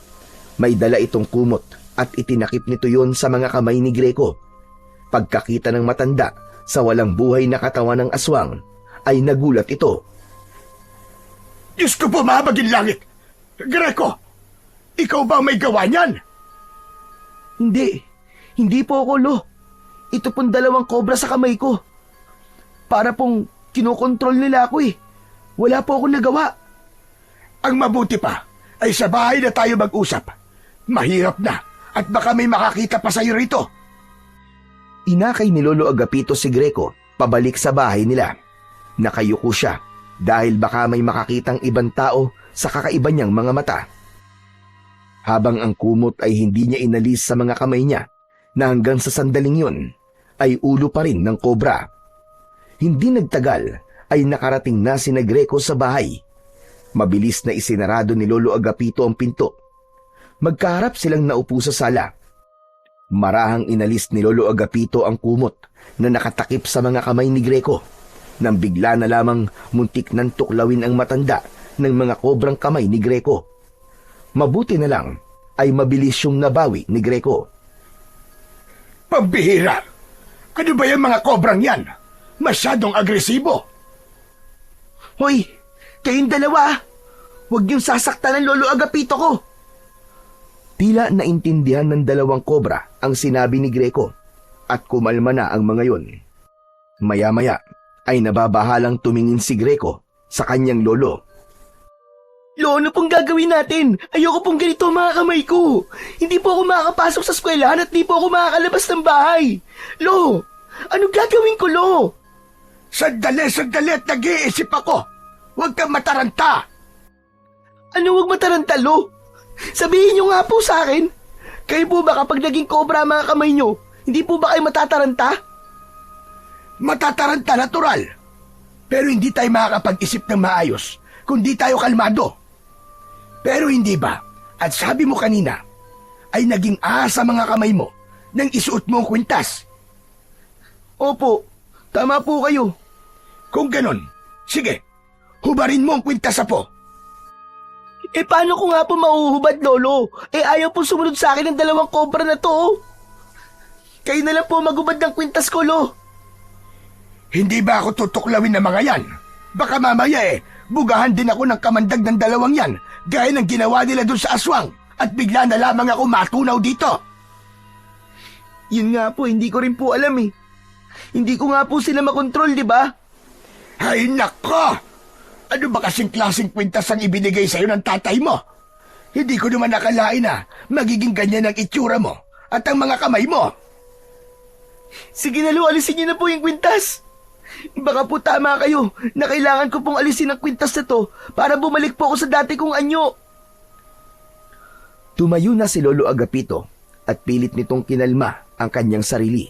May dala itong kumot at itinakip nito yon sa mga kamay ni Greco. Pagkakita ng matanda sa walang buhay na katawan ng aswang ay nagulat ito. Diyos ko po, mahabagin langit! Greco, ikaw ba may gawa niyan? Hindi po ako, Lo. Ito pong 2 kobra sa kamay ko. Para pong kinokontrol nila ako eh. Wala po akong nagawa. Ang mabuti pa ay sa bahay na tayo mag-usap. Mahirap na at baka may makakita pa sa'yo rito. Inakay ni Lolo Agapito si Greco pabalik sa bahay nila. Nakayuko siya dahil baka may makakitang ibang tao sa kakaiba niyang mga mata. Habang ang kumot ay hindi niya inalis sa mga kamay niya na hanggang sa sandaling yun ay ulo pa rin ng kobra. Hindi nagtagal ay nakarating na sina Greco sa bahay. Mabilis na isinarado ni Lolo Agapito ang pinto. Magkaharap silang naupo sa sala. Marahang inalis ni Lolo Agapito ang kumot na nakatakip sa mga kamay ni Greco nang bigla na lamang muntik nang tuklawin ang matanda ng mga kobrang kamay ni Greco. Mabuti na lang ay mabilis yung nabawi ni Greco. Pambihira! Ano ba yung mga kobrang yan? Masyadong agresibo. Hoy, kayong dalawa, huwag niyong sasaktan ng Lolo Agapito ko. Tila naintindihan ng dalawang kobra ang sinabi ni Greco at kumalma na ang mga yon. Maya-maya ay nababahalang tumingin si Greco sa kanyang lolo. Lo, ano pong gagawin natin? Ayoko pong ganito mga kamay ko. Hindi po ako makakapasok sa eskwelahan at di po ako makakalabas ng bahay. Lo, ano gagawin ko, Lo? Sandali at nag-iisip ako. Huwag kang mataranta. Ano wag mataranta, Lo? Sabihin niyo nga po sa akin. Kayo po ba kapag naging kobra ang mga kamay niyo, hindi po ba kayo matataranta? Matataranta natural. Pero hindi tayo makakapag-isip ng maayos kung di tayo kalmado. Pero hindi ba, at sabi mo kanina, ay naging ahas sa mga kamay mo nang isuot mo ang kwintas? Opo, tama po kayo. Kung ganon, sige, hubarin mo ang kwintas po. Paano ko nga po mauhubad, Lolo? Ayaw po sumunod sa akin ng dalawang kobra na to. Oh. Kayo na lang po magubad ng kwintas ko, Lo. Hindi ba ako tutuklawin ng mga yan? Baka mamaya bugahan din ako ng kamandag ng dalawang yan, gaya ng ginawa nila doon sa aswang, at bigla na lamang ako matunaw dito. Yun nga po, hindi ko rin po alam eh. Hindi ko nga po sila makontrol, di ba? Ay nako! Ano ba kasing klaseng kwintas ang ibinigay sa'yo ng tatay mo? Hindi ko naman nakalain na magiging ganyan ang itsura mo at ang mga kamay mo. Sige na, Lo, alisin niyo na po yung kwintas. Baka po tama kayo na kailangan ko pong alisin ang kwintas na to para bumalik po ako sa dati kong anyo. Tumayo na si Lolo Agapito at pilit nitong kinalma ang kanyang sarili.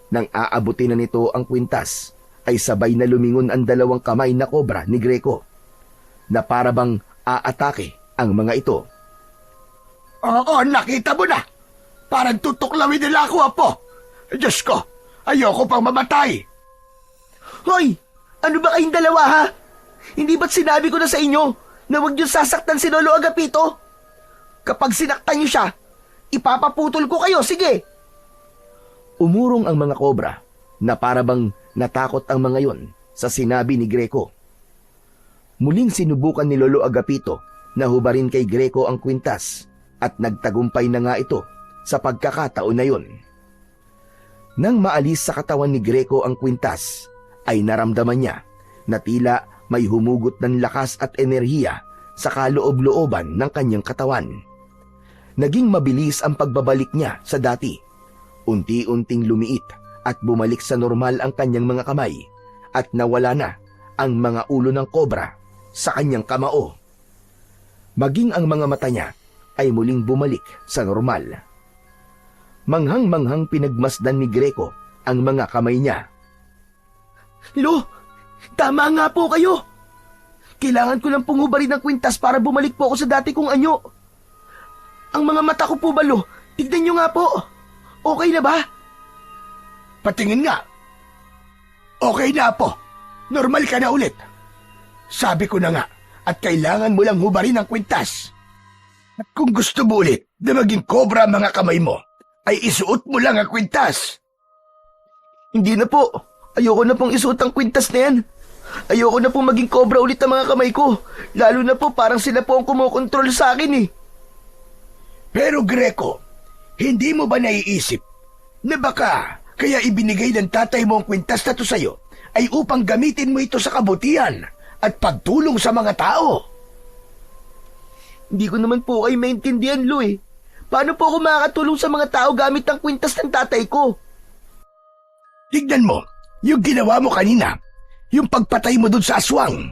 Nang aabutin na nito ang kwintas, ay sabay na lumingon ang dalawang kamay na kobra ni Greco na parabang aatake ang mga ito. Oo, nakita mo na. Parang tutuklawin nila ako, Apo. Diyos ko, ayoko pang mamatay. Hoy! Ano ba kayong dalawa, ha? Hindi ba't sinabi ko na sa inyo na huwag niyo sasaktan si Lolo Agapito? Kapag sinaktan niyo siya, ipapaputol ko kayo, sige! Umurong ang mga kobra na parabang natakot ang mga yon sa sinabi ni Greco. Muling sinubukan ni Lolo Agapito na hubarin kay Greco ang kwintas at nagtagumpay na nga ito sa pagkakataon na yon. Nang maalis sa katawan ni Greco ang kwintas, ay naramdaman niya na tila may humugot ng lakas at enerhiya sa kaloob-looban ng kanyang katawan. Naging mabilis ang pagbabalik niya sa dati. Unti-unting lumiit at bumalik sa normal ang kanyang mga kamay at nawala na ang mga ulo ng kobra sa kanyang kamao. Maging ang mga mata niya ay muling bumalik sa normal. Manghang-manghang pinagmasdan ni Greco ang mga kamay niya. Lo, tama nga po kayo. Kailangan ko lang pong hubarin ng kwintas para bumalik po ako sa dati kong anyo. Ang mga mata ko po ba, Lo? Tignan nyo nga po. Okay na ba? Patingin nga. Okay na, Apo. Normal ka na ulit. Sabi ko na nga, at kailangan mo lang hubarin ang kwintas. At kung gusto mo ulit na maging kobra ang mga kamay mo, ay isuot mo lang ang kwintas. Hindi na po. Ayoko na pong isuot ang kwintas na yan. Ayoko na pong maging kobra ulit ang mga kamay ko. Lalo na po parang sila po ang kumokontrol sa akin eh. Pero Greco, hindi mo ba naiisip na baka kaya ibinigay ng tatay mo ang kwintas na to sa'yo ay upang gamitin mo ito sa kabutihan at pagtulong sa mga tao? Hindi ko naman po kayo maintindihan, Lo eh. Paano po ako makakatulong sa mga tao gamit ang kwintas ng tatay ko? Tignan mo, yung ginawa mo kanina, yung pagpatay mo dun sa aswang.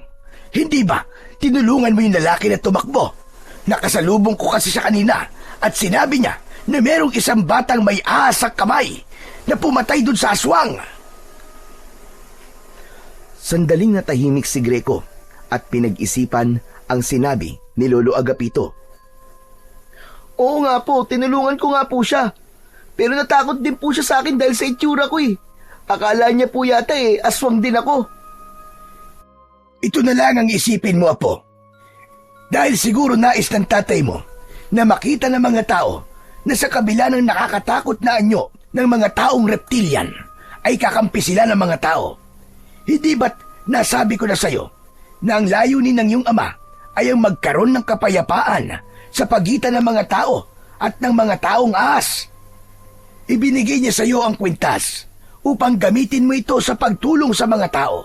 Hindi ba, tinulungan mo yung lalaki na tumakbo? Nakasalubong ko kasi siya kanina at sinabi niya na merong isang batang may ahas sa kamay na pumatay dun sa aswang. Sandaling natahimik si Greco at pinag-isipan ang sinabi ni Lolo Agapito. Oo nga po, tinulungan ko nga po siya. Pero natakot din po siya sa akin dahil sa itsura ko eh. Akala niya po yata aswang din ako. Ito na lang ang isipin mo, Apo. Dahil siguro nais ng tatay mo na makita ng mga tao na sa kabila ng nakakatakot na anyo ng mga taong reptilian ay kakampi sila ng mga tao. Hindi ba't nasabi ko na sa'yo na ang layunin ng iyong ama ay ang magkaroon ng kapayapaan sa pagitan ng mga tao at ng mga taong ahas? Ibinigay niya sa iyo ang kwintas upang gamitin mo ito sa pagtulong sa mga tao,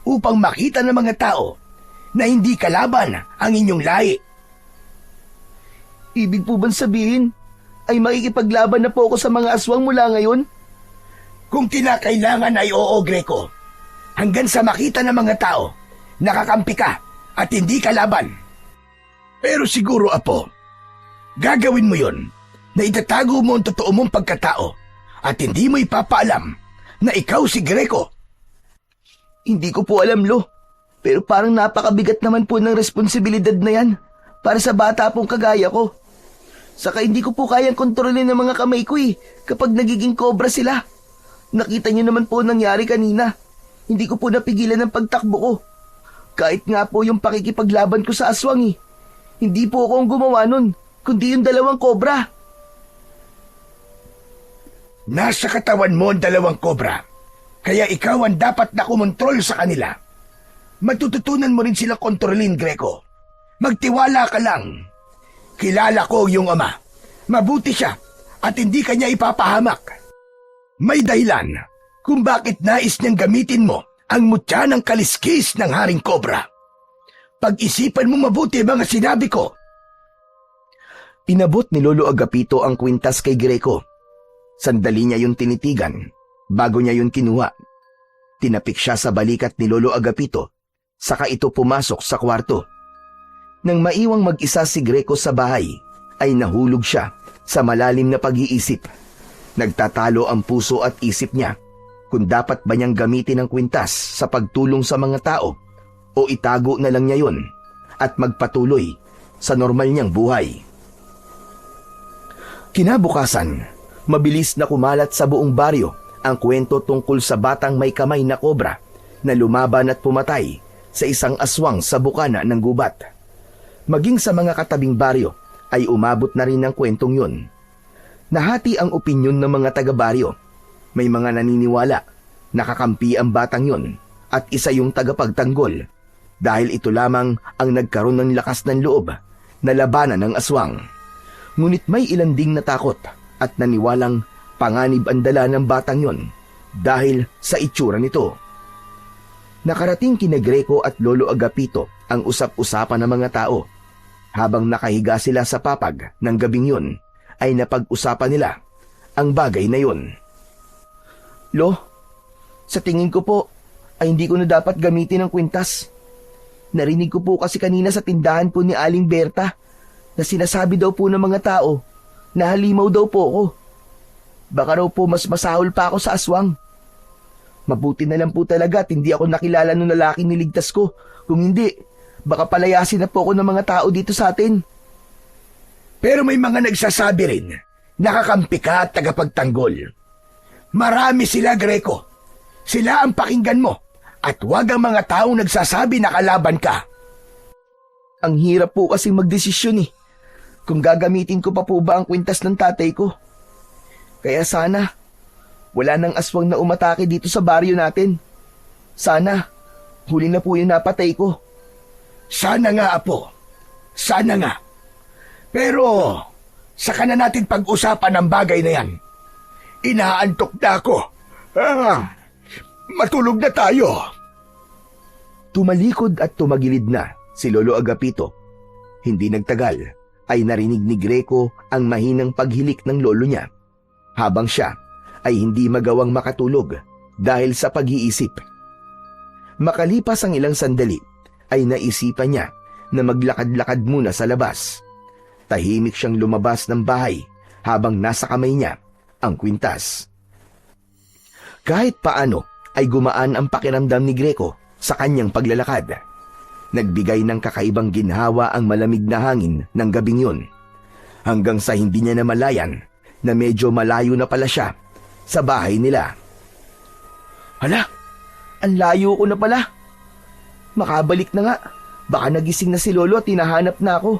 upang makita ng mga tao na hindi kalaban ang inyong lahi. Ibig po bang sabihin ay makikipaglaban na po ako sa mga aswang mula ngayon? Kung kinakailangan ay oo, Greco. Hanggang sa makita ng mga tao, nakakampi ka at hindi kalaban. Pero siguro, Apo, gagawin mo yon na itatago mo ang totoo mong pagkatao at hindi mo ipapaalam na ikaw si Greco. Hindi ko po alam, Lo. Pero parang napakabigat naman po ng responsibilidad na yan para sa bata pong kagaya ko. Saka hindi ko po kayang kontrolin ng mga kamay ko kapag nagiging cobra sila. Nakita niyo naman po nangyari kanina. Hindi ko po napigilan ng pagtakbo ko. Kahit nga po yung pakikipaglaban ko sa aswang Hindi po ako ang gumawa nun, kundi yung dalawang kobra. Nasa katawan mo ang dalawang kobra, kaya ikaw ang dapat na kumontrol sa kanila. Matututunan mo rin sila kontrolin, Greco. Magtiwala ka lang. Kilala ko yung ama. Mabuti siya at hindi kanya ipapahamak. May dahilan kung bakit nais niyang gamitin mo ang mutya ng kaliskis ng Haring Cobra. Pag-isipan mo mabuti mga sinabi ko. Pinabot ni Lolo Agapito ang kwintas kay Greco. Sandali niya yung tinitigan bago niya yun kinuha. Tinapik siya sa balikat ni Lolo Agapito, saka ito pumasok sa kwarto. Nang maiwang mag-isa si Greco sa bahay, ay nahulog siya sa malalim na pag-iisip. Nagtatalo ang puso at isip niya kung dapat ba niyang gamitin ang kwintas sa pagtulong sa mga tao o itago na lang niya yun at magpatuloy sa normal niyang buhay. Kinabukasan, mabilis na kumalat sa buong baryo ang kwento tungkol sa batang may kamay na kobra na lumaban at pumatay sa isang aswang sa bukana ng gubat. Maging sa mga katabing baryo ay umabot na rin ang kwentong yun. Nahati ang opinyon ng mga taga-baryo. May mga naniniwala nakakampi ang batang yun at isa yung tagapagtanggol dahil ito lamang ang nagkaroon ng lakas ng loob na labanan ng aswang. Ngunit may ilan ding natakot at naniwalang panganib ang dala ng batang yon dahil sa itsura nito. Nakarating kina Greco at Lolo Agapito ang usap-usapan ng mga tao. Habang nakahiga sila sa papag ng gabing yun, ay napag-usapan nila ang bagay na yun. Lo, sa tingin ko po ay hindi ko na dapat gamitin ang kwintas. Narinig ko po kasi kanina sa tindahan po ni Aling Berta na sinasabi daw po ng mga tao na halimaw daw po ako. Baka raw po mas masahol pa ako sa aswang. Mabuti na lang po talaga at hindi ako nakilala ng lalaking niligtas ko. Kung hindi, baka palayasin na po ako ng mga tao dito sa atin. Pero may mga nagsasabi rin, nakakampi ka at tagapagtanggol. Marami sila, Greco. Sila ang pakinggan mo at huwag ang mga taong nagsasabi na kalaban ka. Ang hirap po kasi magdesisyon kung gagamitin ko pa po ba ang kwintas ng tatay ko. Kaya sana, wala nang aswang na umatake dito sa baryo natin. Sana, huli na po yung napatay ko. Sana nga, Apo. Sana nga. Pero, saka na natin pag-usapan ang bagay na yan. Inaantok na ako. Matulog na tayo. Tumalikod at tumagilid na si Lolo Agapito. Hindi nagtagal ay narinig ni Greco ang mahinang paghilik ng lolo niya. Habang siya ay hindi magawang makatulog dahil sa pag-iisip. Makalipas ang ilang sandali ay naisipan niya na maglakad-lakad muna sa labas. Tahimik siyang lumabas ng bahay habang nasa kamay niya ang kwintas. Kahit paano ay gumaan ang pakiramdam ni Greco sa kanyang paglalakad. Nagbigay ng kakaibang ginhawa ang malamig na hangin ng gabing yun. hanggang sa hindi niya namalayan na medyo malayo na pala siya sa bahay nila. Hala, ang layo ko na pala. Makabalik na nga. Baka nagising na si Lolo at hinahanap na ako.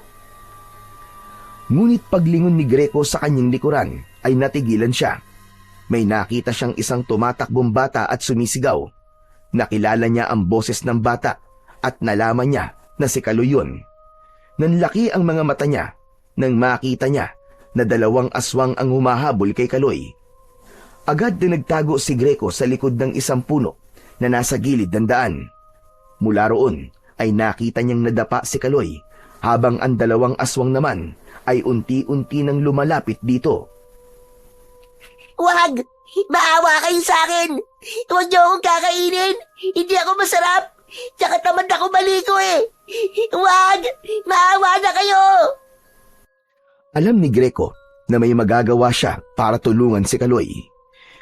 Ngunit paglingon ni Greco sa kanyang likuran ay natigilan siya. May nakita siyang isang tumatakbong bata at sumisigaw. Nakilala niya ang boses ng bata at nalaman niya na si Kaloy yun. Nanlaki ang mga mata niya nang makita niya na 2 aswang ang humahabol kay Kaloy. Agad na nagtago si Greco sa likod ng isang puno na nasa gilid ng daan. Mula roon ay nakita niyang nadapa si Kaloy habang ang 2 aswang naman ay unti-unti nang lumalapit dito. Wag! Maawa kayo sa akin! Huwag niyo akong kakainin! Hindi ako masarap! Tsaka tamad ako maliko eh! Wag! Maawa na kayo! Alam ni Greco na may magagawa siya para tulungan si Kaloy.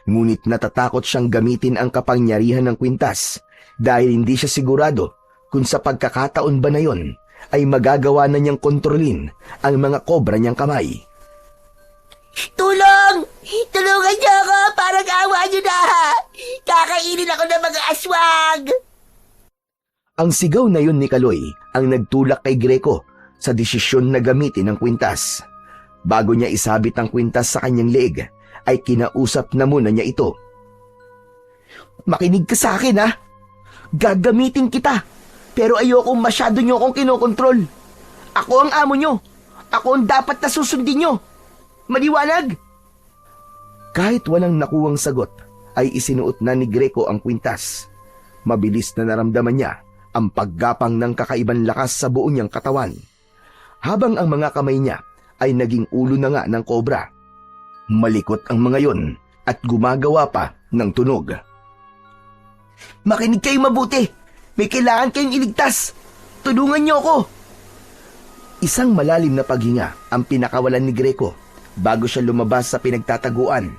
Ngunit natatakot siyang gamitin ang kapangyarihan ng kwintas dahil hindi siya sigurado kung sa pagkakataon ba na yon ay magagawa na niyang kontrolin ang mga kobra niyang kamay. Tulong! Tulungan niyo ako! Parang awa niyo na! Kakainin ako ng mga aswang! Ang sigaw na yun ni Kaloy ang nagtulak kay Greco sa desisyon na gamitin ang kwintas. Bago niya isabit ang kwintas sa kanyang leeg, ay kinausap na muna niya ito. Makinig ka sa akin ha. Gagamitin kita. Pero ayokong masyado niyo akong kinokontrol. Ako ang amo niyo. Ako ang dapat na susundin niyo. Maliwanag? Kahit walang nakuwang sagot, ay isinuot na ni Greco ang kwintas. Mabilis na naramdaman niya ang paggapang ng kakaibang lakas sa buo niyang katawan. Habang ang mga kamay niya ay naging ulo na nga ng kobra. Malikot ang mga yon at gumagawa pa ng tunog. Makinig kayo mabuti. May kailangan kayong iligtas. Tulungan niyo ako. Isang malalim na paghinga ang pinakawalan ni Greco bago siya lumabas sa pinagtataguan.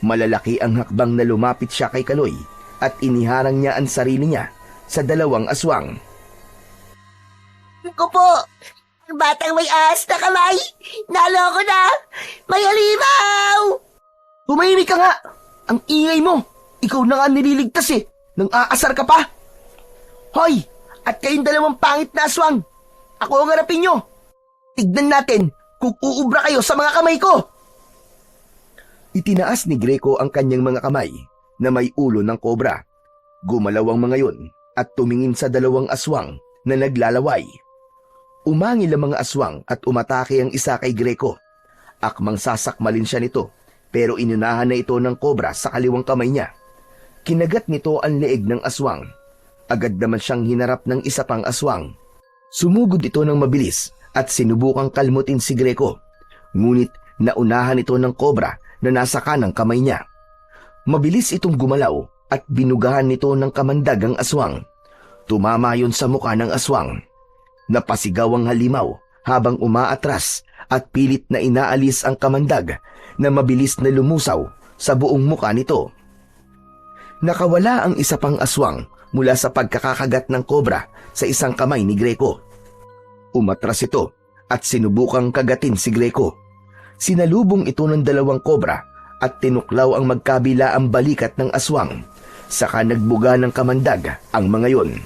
Malalaki ang hakbang na lumapit siya kay Kaloy at iniharang niya ang sarili niya sa 2 aswang. Ko po! Batang may ahas na kamay! Naloko na! May halimaw! Tumahimik ka nga. Ang ingay mo. Ikaw na nga nililigtas eh. Nang aasar ka pa. Hoy! At kayong 2 pangit na aswang. Ako ang harapin nyo. Tignan natin kung uubra kayo sa mga kamay ko. Itinaas ni Greco ang kanyang mga kamay na may ulo ng kobra. Gumalaw ang mga yon at tumingin sa 2 aswang na naglalaway. Umangil ang mga aswang at umatake ang isa kay Greco. Akmang sasakmalin siya nito pero inunahan na ito ng kobra sa kaliwang kamay niya. Kinagat nito ang leeg ng aswang. Agad naman siyang hinarap ng isa pang aswang. Sumugod ito ng mabilis at sinubukang kalmutin si Greco. Ngunit naunahan ito ng kobra na nasa kanang kamay niya. Mabilis itong gumalaw at binugahan nito ng kamandag ang aswang. Tumama yon sa mukha ng aswang. Napasigaw ang halimaw habang umaatras at pilit na inaalis ang kamandag na mabilis na lumusaw sa buong mukha nito. Nakawala ang isa pang aswang mula sa pagkakakagat ng kobra sa isang kamay ni Greco. Umatras ito at sinubukang kagatin si Greco. Sinalubong ito ng 2 kobra at tinuklaw ang magkabila ang balikat ng aswang. Saka nagbuga ng kamandag ang mga yon.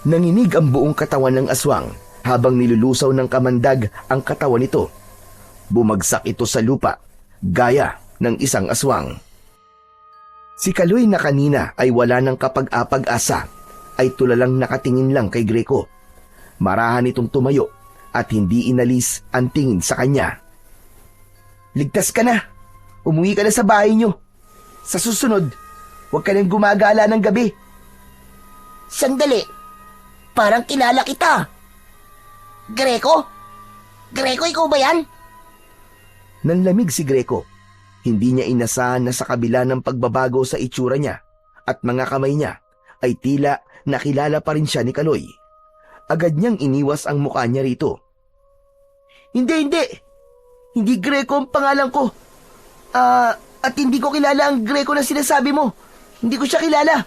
Nanginig ang buong katawan ng aswang habang nilulusaw ng kamandag ang katawan nito. Bumagsak ito sa lupa, gaya ng isang aswang. Si Kaloy na kanina ay wala ng kapag-apag-asa, ay tulalang nakatingin lang kay Greco. Marahan itong tumayo at hindi inalis ang tingin sa kanya. Ligtas ka na. Umuwi ka na sa bahay niyo. Sa susunod, huwag ka nang gumagala ng gabi. Sandali! Parang kilala kita. Greco? Greco, ikaw ba yan? Nanlamig si Greco. Hindi niya inasahan na sa kabila ng pagbabago sa itsura niya at mga kamay niya ay tila nakilala pa rin siya ni Kaloy. Agad niyang iniwas ang mukha niya rito. Hindi. Hindi Greco ang pangalan ko. At hindi ko kilala ang Greco na sinasabi mo. Hindi ko siya kilala.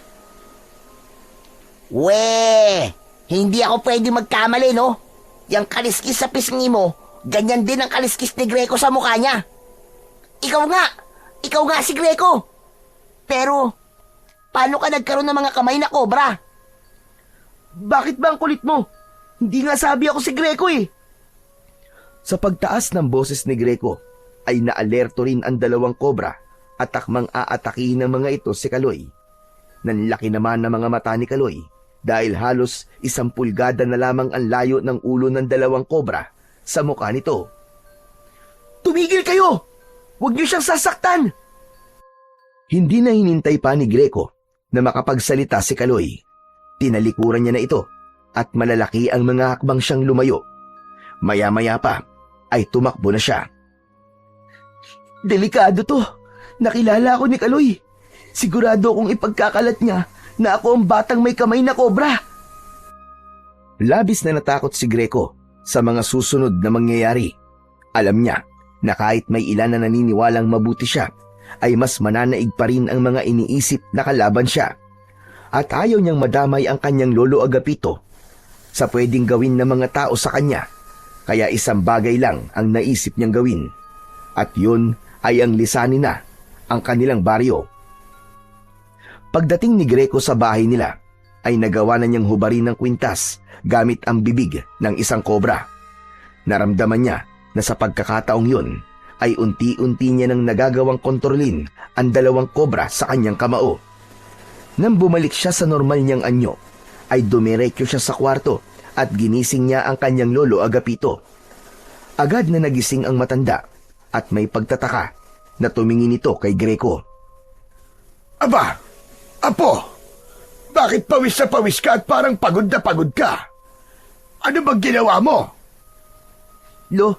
Hindi ako pwede magkamali, no? Yang kaliskis sa pisngi mo, ganyan din ang kaliskis ni Greco sa mukha niya. Ikaw nga si Greco. Pero, paano ka nagkaroon ng mga kamay na kobra? Bakit ba ang kulit mo? Hindi nga sabi ako si Greco eh. Sa pagtaas ng boses ni Greco, ay naalerto rin ang dalawang kobra at takmang aatakihin ng mga ito si Kaloy. Nanlaki naman ng mga mata ni Kaloy dahil halos 1 pulgada na lamang ang layo ng ulo ng dalawang kobra sa mukha nito. Tumigil kayo! Huwag niyo siyang sasaktan! Hindi na hinintay pa ni Greco na makapagsalita si Kaloy. Tinalikuran niya na ito at malalaki ang mga hakbang siyang lumayo. Maya-maya pa ay tumakbo na siya. Delikado to. Nakilala ako ni Kaloy. Sigurado kong ipagkakalat niya na ako ang batang may kamay na kobra. Labis na natakot si Greco sa mga susunod na mangyayari. Alam niya na kahit may ilan na naniniwalang mabuti siya, ay mas mananaig pa rin ang mga iniisip na kalaban siya. At ayaw niyang madamay ang kanyang lolo Agapito sa pwedeng gawin ng mga tao sa kanya. Kaya isang bagay lang ang naisip niyang gawin. At yun ay ang lisanin na ang kanilang baryo. Pagdating ni Greco sa bahay nila, ay nagawa na niyang hubarin ng kwintas gamit ang bibig ng isang kobra. Naramdaman niya na sa pagkakataong yun, ay unti-unti niya nang nagagawang kontrolin ang dalawang kobra sa kanyang kamao. Nang bumalik siya sa normal niyang anyo, ay dumiretso siya sa kwarto at ginising niya ang kanyang lolo Agapito. Agad na nagising ang matanda at may pagtataka na tumingin ito kay Greco. Aba, Apo, bakit pawis na pawis ka at parang pagod na pagod ka? Ano bang ginawa mo? Lo,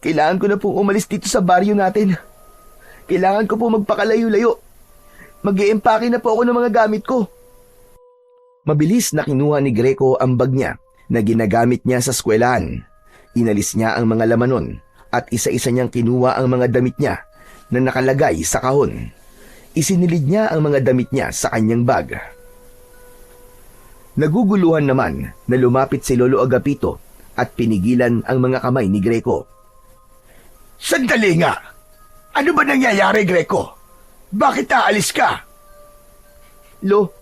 kailangan ko na pong umalis dito sa baryo natin. Kailangan ko po magpakalayo-layo. Mag-i-empake na po ako ng mga gamit ko. Mabilis na kinuha ni Greco ang bag niya na ginagamit niya sa eskwelahan. Inalis niya ang mga laman nun at isa-isa niyang kinuha ang mga damit niya na nakalagay sa kahon. Isinilid niya ang mga damit niya sa kanyang bag. Naguguluhan naman na lumapit si Lolo Agapito at pinigilan ang mga kamay ni Greco. Sandali nga! Ano ba nangyayari, Greco? Bakit aalis ka? Lo,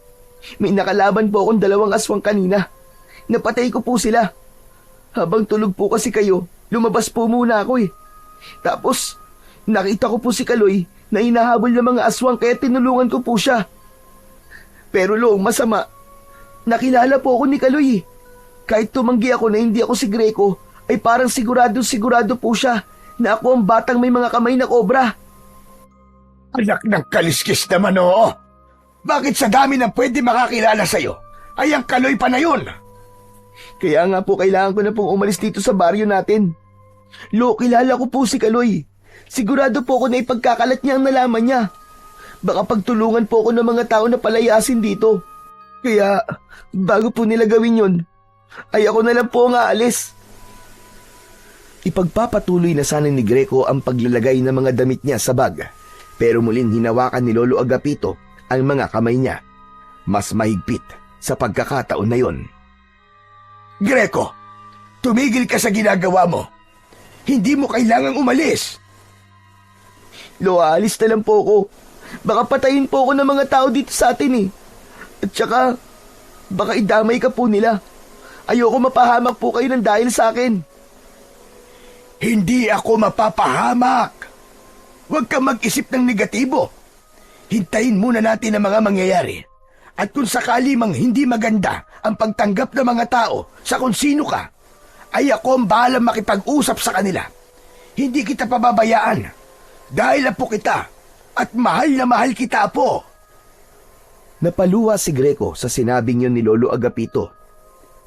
may nakalaban po akong 2 aswang kanina. Napatay ko po sila. Habang tulog po kasi kayo, lumabas po muna ako eh. Tapos, nakita ko po si Kaloy na hinahabol ng mga aswang kaya tinulungan ko po siya. Pero lo, masama. Nakilala po ako ni Kaloy eh. Kahit tumanggi ako na hindi ako si Greco, ay parang sigurado po siya na ako ang batang may mga kamay na kobra. Anak ng kaliskis naman, oo. Bakit sa dami ng pwede makakilala sa'yo, ay ang Kaloy pa na yun? Kaya nga po kailangan ko na pong umalis dito sa baryo natin. Lo, kilala ko po si Kaloy. Sigurado po ako na ipagkakalat niya ang nalaman niya. Baka pagtulungan po ako ng mga tao na palayasin dito. Kaya, bago po nila gawin yun, ay ako na lang po ang aalis. Ipagpapatuloy na sana ni Greco ang paglalagay ng mga damit niya sa bag, pero muling hinawakan ni Lolo Agapito ang mga kamay niya. Mas mahigpit sa pagkakataon na yon. Greco, tumigil ka sa ginagawa mo. Hindi mo kailangang umalis. Lo, aalis na lang po ako. Baka patayin po ako ng mga tao dito sa atin eh. At saka, baka idamay ka po nila. Ayoko mapahamak po kayo ng dahil sa akin. Hindi ako mapapahamak. Huwag kang mag-isip ng negatibo. Hintayin muna natin ang mga mangyayari. At kung sakali mang hindi maganda ang pagtanggap ng mga tao sa kung sino ka, ay ako ang bahalang makipag-usap sa kanila. Hindi kita pababayaan. Dahil apo kita at mahal na mahal kita, Apo. Napaluwa si Greco sa sinabing yun ni Lolo Agapito.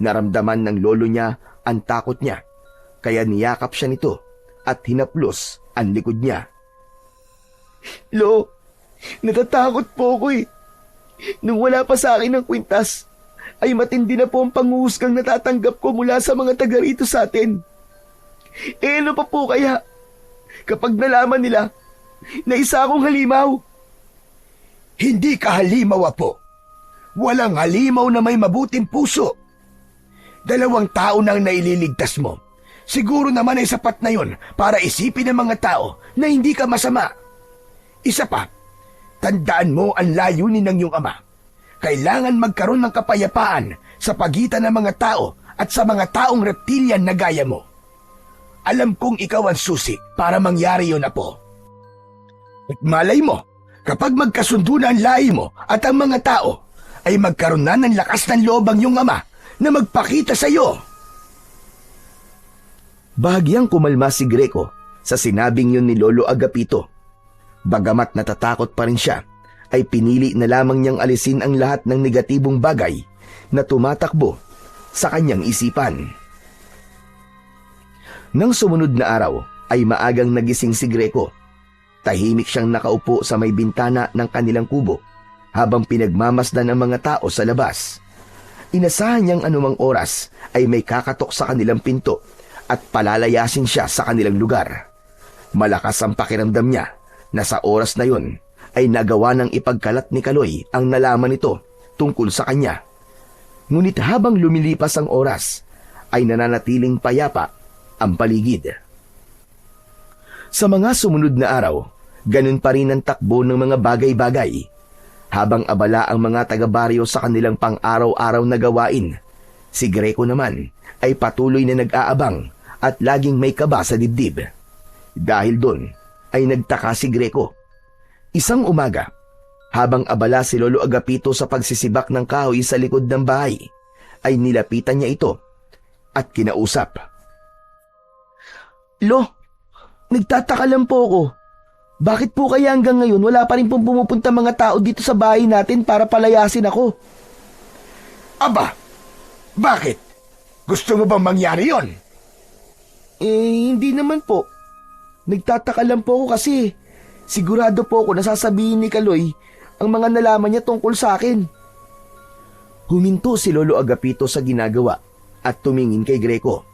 Naramdaman ng lolo niya ang takot niya, kaya niyakap siya nito at hinaplos ang likod niya. Lo, natatakot po ako eh. Nung wala pa sa akin ng kwintas, ay matindi na po ang panghuhusgang natatanggap ko mula sa mga taga rito sa atin. Eh ano pa po kaya? Kapag nalaman nila na isa akong halimaw. Hindi ka halimaw, Apo. Walang halimaw na may mabuting puso. 2 tao nang naililigtas mo. Siguro naman ay sapat na yon para isipin ng mga tao na hindi ka masama. Isa pa, tandaan mo ang layunin ng iyong ama. Kailangan magkaroon ng kapayapaan sa pagitan ng mga tao at sa mga taong reptilian na gaya mo. Alam kong ikaw ang susi para mangyari yun, Apo. At malay mo, kapag magkasundo na ang lahi mo at ang mga tao, ay magkaroon na ng lakas ng loob ang iyong ama na magpakita sa iyo. Bahagyang kumalma si Greco sa sinabing yun ni Lolo Agapito. Bagamat natatakot pa rin siya, ay pinili na lamang niyang alisin ang lahat ng negatibong bagay na tumatakbo sa kanyang isipan. Nang sumunod na araw ay maagang nagising si Greco. Tahimik siyang nakaupo sa may bintana ng kanilang kubo habang pinagmamasdan ang mga tao sa labas. Inasahan niyang anumang oras ay may kakatok sa kanilang pinto at palalayasin siya sa kanilang lugar. Malakas ang pakiramdam niya na sa oras na yon ay nagawa ng ipagkalat ni Kaloy ang nalaman nito tungkol sa kanya. Ngunit habang lumilipas ang oras, ay nananatiling payapa ang paligid. Sa mga sumunod na araw, ganun pa rin ang takbo ng mga bagay-bagay. Habang abala ang mga taga-baryo sa kanilang pang-araw-araw na gawain, si Greco naman ay patuloy na nag-aabang at laging may kaba sa dibdib. Dahil doon ay nagtaka si Greco. Isang umaga, habang abala si Lolo Agapito sa pagsisibak ng kahoy sa likod ng bahay, ay nilapitan niya ito at kinausap. Lo, nagtataka lang po ako. Bakit po kaya hanggang ngayon wala pa rin pong pumupunta mga tao dito sa bahay natin para palayasin ako? Aba, bakit? Gusto mo bang mangyari yon? Hindi naman po. Nagtataka lang po ako kasi sigurado po ako na sasabihin ni Kaloy ang mga nalaman niya tungkol sa akin. Huminto si Lolo Agapito sa ginagawa at tumingin kay Greco.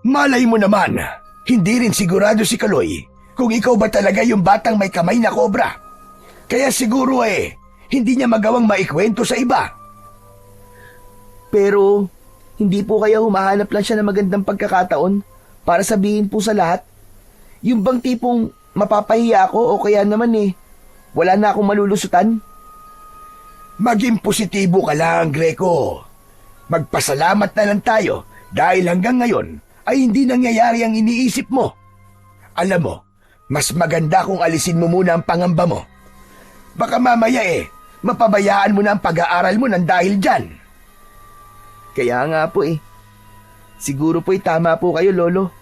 Malay mo naman, hindi rin sigurado si Kaloy kung ikaw ba talaga yung batang may kamay na kobra. Kaya siguro hindi niya magawang maikwento sa iba. Pero hindi po kaya humahanap lang siya ng magandang pagkakataon para sabihin po sa lahat? Yung bang tipong mapapahiya ako o kaya naman wala na akong malulusutan? Maging positibo ka lang, Greco. Magpasalamat na lang tayo dahil hanggang ngayon ay hindi nangyayari ang iniisip mo. Alam mo, mas maganda kung alisin mo muna ang pangamba mo. Baka mamaya mapabayaan mo na ang pag-aaral mo ng dahil dyan. Kaya nga po Siguro po tama po kayo, Lolo.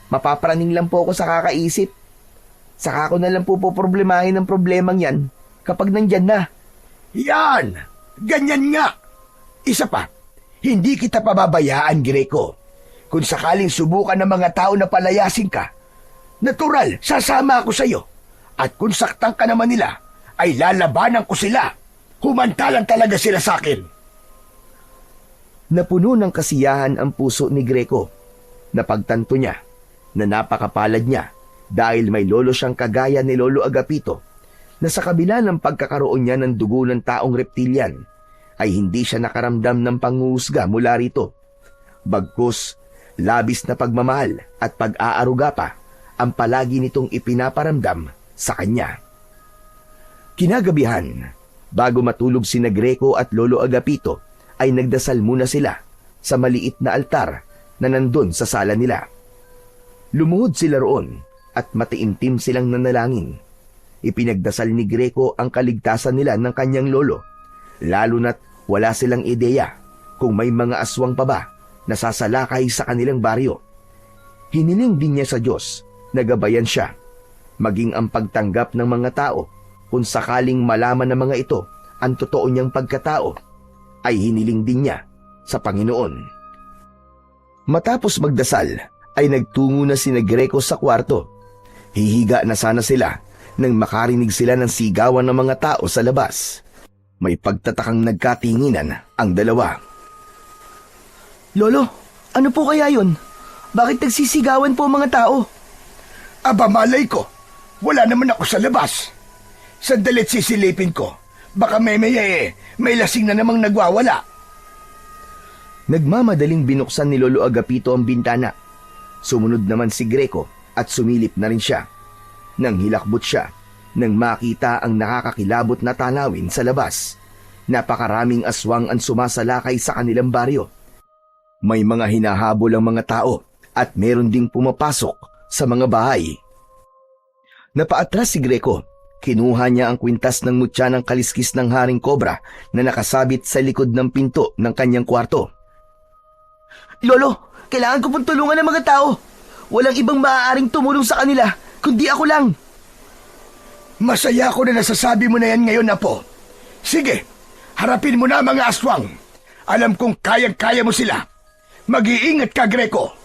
Mapapraning lang po ako sa kakaisip. Saka ko na lang po poproblemahin ang problemang yan kapag nandyan na. Yan! Ganyan nga! Isa pa, hindi kita pababayaan, Greco. Kung sakaling subukan ng mga tao na palayasin ka, natural, sasama ako sa iyo. At kung saktan ka naman nila, ay lalabanan ko sila. Humantalan talaga sila sa akin. Napuno ng kasiyahan ang puso ni Greco. Napagtanto niya na napakapalad niya dahil may lolo siyang kagaya ni Lolo Agapito na sa kabila ng pagkakaroon niya ng dugo ng taong reptilian ay hindi siya nakaramdam ng panghuhusga mula rito. Bagkus, labis na pagmamahal at pag-aaruga pa ang palagi nitong ipinaparamdam sa kanya. Kinagabihan, bago matulog sina Greco at Lolo Agapito, ay nagdasal muna sila sa maliit na altar na nandun sa sala nila. Lumuhod sila roon at matiimtim silang nanalangin. Ipinagdasal ni Greco ang kaligtasan nila ng kanyang lolo, lalo na't wala silang ideya kung may mga aswang pa ba na sasalakay sa kanilang baryo. Hiniling din niya sa Diyos na gabayan siya, maging ang pagtanggap ng mga tao kung sakaling malaman ng mga ito ang totoo niyang pagkatao, ay hiniling din niya sa Panginoon. Matapos magdasal, ay nagtungo na sina Greco sa kwarto. Hihiga na sana sila nang makarinig sila ng sigawan ng mga tao sa labas. May pagtatakang nagkatinginan ang dalawa. Lolo, ano po kaya yun? Bakit nagsisigawan po ang mga tao? Aba, malay ko. Wala naman ako sa labas. Sandalit sisilipin ko. Baka may lasing na namang nagwawala. Nagmamadaling binuksan ni Lolo Agapito ang bintana. Sumunod naman si Greco at sumilip na rin siya. Nang hilakbot siya, nang makita ang nakakakilabot na tanawin sa labas. Napakaraming aswang ang sumasalakay sa kanilang baryo. May mga hinahabol ang mga tao at meron ding pumapasok sa mga bahay. Napaatras si Greco. Kinuha niya ang kwintas ng mutya ng kaliskis ng haring kobra na nakasabit sa likod ng pinto ng kanyang kwarto. Lolo, kailangan ko pong tulungan ng mga tao. Walang ibang maaaring tumulong sa kanila, kundi ako lang. Masaya ako na nasasabi mo na yan ngayon, Apo. Sige, harapin mo na mga aswang. Alam kong kayang-kaya mo sila. Mag-iingat ka, Greco.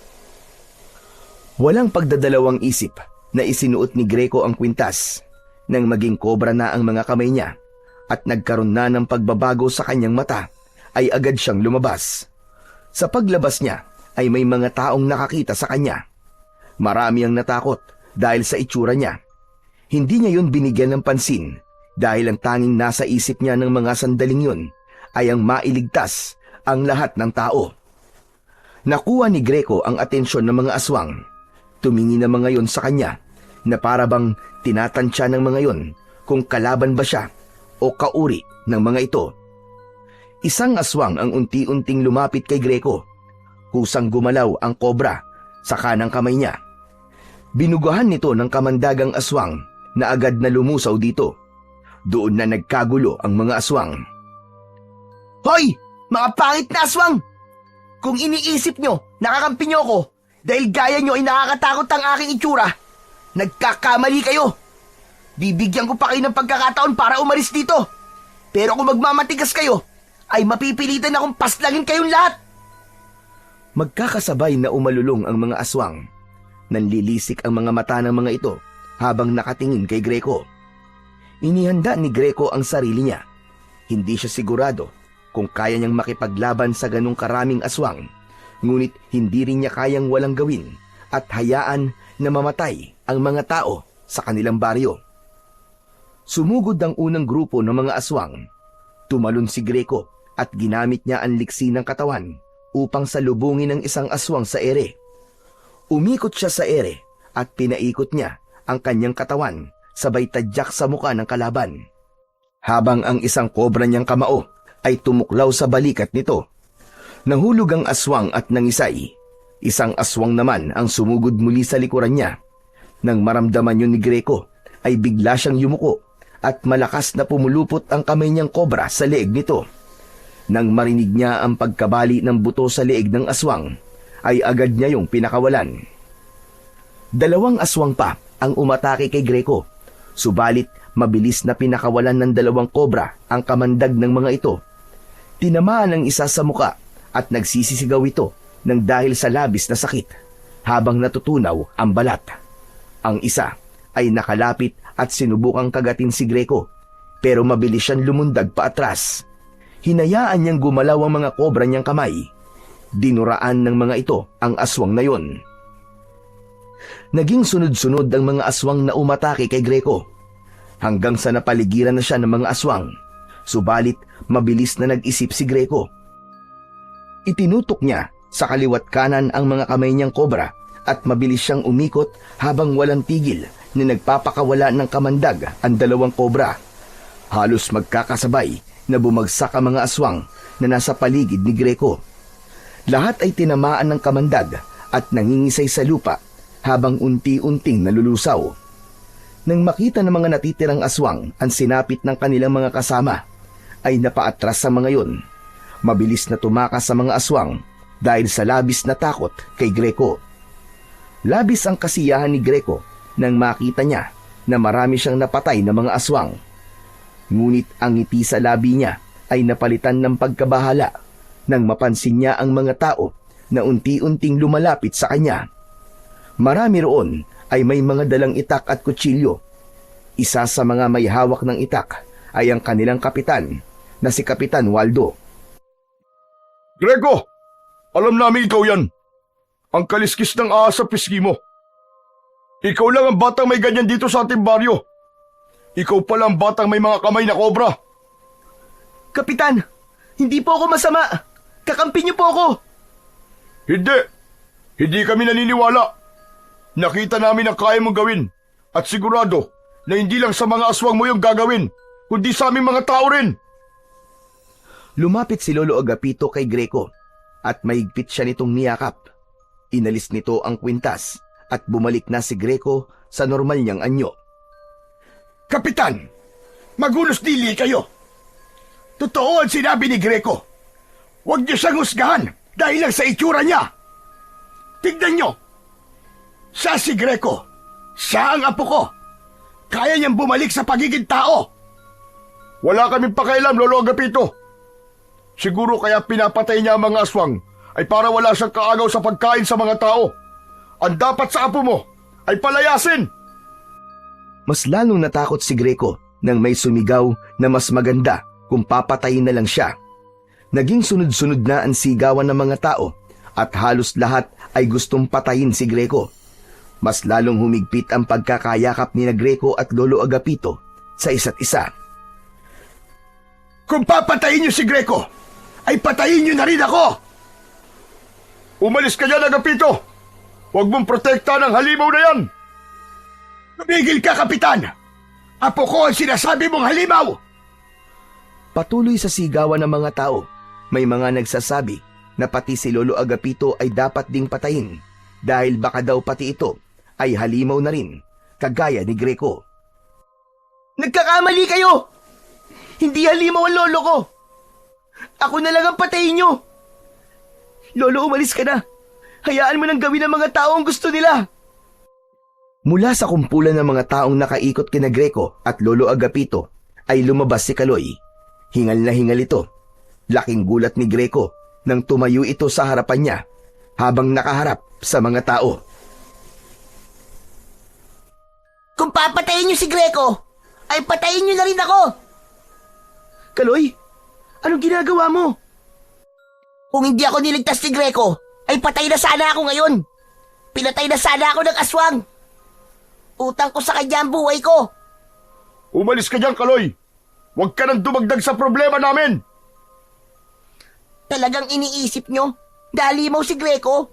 Walang pagdadalawang isip na isinuot ni Greco ang kwintas nang maging kobra na ang mga kamay niya at nagkaroon na ng pagbabago sa kanyang mata ay agad siyang lumabas. Sa paglabas niya ay may mga taong nakakita sa kanya. Marami ang natakot dahil sa itsura niya. Hindi niya yun binigyan ng pansin dahil ang tanging nasa isip niya ng mga sandaling yun ay ang mailigtas ang lahat ng tao. Nakuha ni Greco ang atensyon ng mga aswang. Tumingin na mga yon sa kanya na para bang tinatansya ng mga yon kung kalaban ba siya o kauri ng mga ito. Isang aswang ang unti-unting lumapit kay Greco. Kusang gumalaw ang kobra sa kanang kamay niya. Binugahan nito ng kamandagang aswang na agad na lumusaw dito. Doon na nagkagulo ang mga aswang. Hoy! Mga pangit na aswang! Kung iniisip nyo, nakakampi nyo ako dahil gaya nyo ay nakakatakot ang aking itsura, nagkakamali kayo. Bibigyan ko pa kayo ng pagkakataon para umalis dito. Pero kung magmamatigas kayo, ay mapipilitan akong paslangin kayong lahat. Magkakasabay na umalulong ang mga aswang. Nanlilisik ang mga mata ng mga ito habang nakatingin kay Greco. Inihanda ni Greco ang sarili niya. Hindi siya sigurado kung kaya niyang makipaglaban sa ganong karaming aswang, ngunit hindi rin niya kayang walang gawin at hayaan na mamatay ang mga tao sa kanilang baryo. Sumugod ang unang grupo ng mga aswang. Tumalon si Greco at ginamit niya ang liksi ng katawan upang salubungin ang isang aswang sa ere. Umikot siya sa ere at pinaikot niya ang kanyang katawan sabay tadyak sa muka ng kalaban. Habang ang isang kobra niyang kamao ay tumuklaw sa balikat nito. Nahulog ang aswang at nangisay. Isang aswang naman ang sumugod muli sa likuran niya. Nang maramdaman yun ni Greco, ay bigla siyang yumuko at malakas na pumulupot ang kamay niyang kobra sa leeg nito. Nang marinig niya ang pagkabali ng buto sa leeg ng aswang, ay agad niya yung pinakawalan. Dalawang aswang pa ang umatake kay Greco, subalit mabilis na pinakawalan ng dalawang kobra ang kamandag ng mga ito. Tinamaan ang isa sa muka at nagsisisigaw ito nang dahil sa labis na sakit habang natutunaw ang balat. Ang isa ay nakalapit at sinubukang kagatin si Greco pero mabilis siyang lumundag paatras. Hinayaan niyang gumalaw ang mga kobra niyang kamay. Dinuraan ng mga ito ang aswang na yon. Naging sunod-sunod ang mga aswang na umatake kay Greco hanggang sa napaligiran na siya ng mga aswang. Subalit mabilis na nag-isip si Greco. Itinutok niya sa kaliwat kanan ang mga kamay niyang kobra at mabilis siyang umikot habang walang tigil na nagpapakawala ng kamandag ang dalawang kobra. Halos magkakasabay na bumagsak ang mga aswang na nasa paligid ni Greco. Lahat ay tinamaan ng kamandag at nangingisay sa lupa habang unti-unting nalulusaw. Nang makita ng mga natitirang aswang ang sinapit ng kanilang mga kasama, ay napaatras sa mga yon. Mabilis na tumakas sa mga aswang dahil sa labis na takot kay Greco. Labis ang kasiyahan ni Greco nang makita niya na marami siyang napatay na mga aswang. Ngunit ang ngiti sa labi niya ay napalitan ng pagkabahala nang mapansin niya ang mga tao na unti-unting lumalapit sa kanya. Marami roon ay may mga dalang itak at kutsilyo. Isa sa mga may hawak ng itak ay ang kanilang kapitan na si Kapitan Waldo. Greco, alam namin ikaw yan. Ang kaliskis ng ahas sa pisngi mo. Ikaw lang ang batang may ganyan dito sa ating baryo. Ikaw pala ang batang may mga kamay na kobra. Kapitan, hindi po ako masama. Kakampi niyo po ako! Hindi! Hindi kami naniniwala. Nakita namin ang kaya mong gawin at sigurado na hindi lang sa mga aswang mo yung gagawin, kundi sa aming mga tao rin. Lumapit si Lolo Agapito kay Greco at mahigpit siya nitong niyakap. Inalis nito ang kwintas at bumalik na si Greco sa normal niyang anyo. Kapitan, magulos dili kayo. Totoo ang sinabi ni Greco. Huwag niyo siyang husgahan dahil lang sa itsura niya. Tignan niyo. Siya si Greco. Siya ang apo ko. Kaya niyang bumalik sa pagiging tao. Wala kaming pakialam, Lolo Agapito. Siguro kaya pinapatay niya ang mga aswang ay para wala siyang kaagaw sa pagkain sa mga tao. Ang dapat sa apo mo ay palayasin. Mas lalong natakot si Greco nang may sumigaw na mas maganda kung papatayin na lang siya. Naging sunod-sunod na ang sigawan ng mga tao at halos lahat ay gustong patayin si Greco. Mas lalong humigpit ang pagkakayakap ni Greco at Lolo Agapito sa isa't isa. Kung papatayin niyo si Greco, ay patayin niyo na rin ako. Umalis ka dyan, Agapito. Huwag mong protektahan ang halimaw na yan. Tumigil ka, Kapitan. Apo ko ang sinasabi mong halimaw. Patuloy sa sigawan ng mga tao, may mga nagsasabi na pati si Lolo Agapito ay dapat ding patayin dahil baka daw pati ito ay halimaw na rin, kagaya ni Greco. Nagkakamali kayo! Hindi halimaw ang lolo ko! Ako na lang ang patayin niyo! Lolo, umalis ka na! Hayaan mo nang gawin ng mga tao ang gusto nila! Mula sa kumpulan ng mga taong nakaikot kina Greco at Lolo Agapito ay lumabas si Kaloy. Hingal na hingal ito. Laking gulat ni Greco nang tumayo ito sa harapan niya habang nakaharap sa mga tao. Kung papatayin niyo si Greco, ay patayin niyo na rin ako. Kaloy, anong ginagawa mo? Kung hindi ako niligtas ni Greco, ay patay na sana ako ngayon. Pinatay na sana ako ng aswang. Utang ko sa kanya ang buhay ko. Umalis ka dyan, Kaloy. Huwag ka nang dumagdag sa problema namin. Talagang iniisip nyo na halimaw si Greco?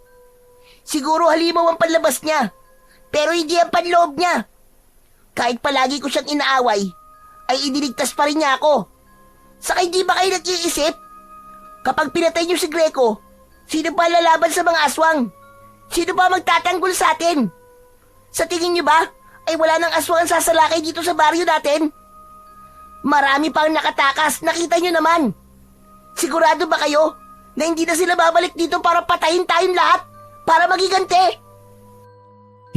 Siguro halimaw ang panlabas niya, pero hindi ang panloob niya. Kahit palagi ko siyang inaaway, ay iniligtas pa rin niya ako. Saka hindi ba kayo nag-iisip? Kapag pinatay niyo si Greco, sino ba lalaban sa mga aswang? Sino ba magtatanggol sa atin? Sa tingin niyo ba, ay wala nang aswang ang sasalakay dito sa baryo natin? Marami pang nakatakas, nakita niyo naman. Sigurado ba kayo na hindi na sila babalik dito para patayin tayong lahat? Para magigante?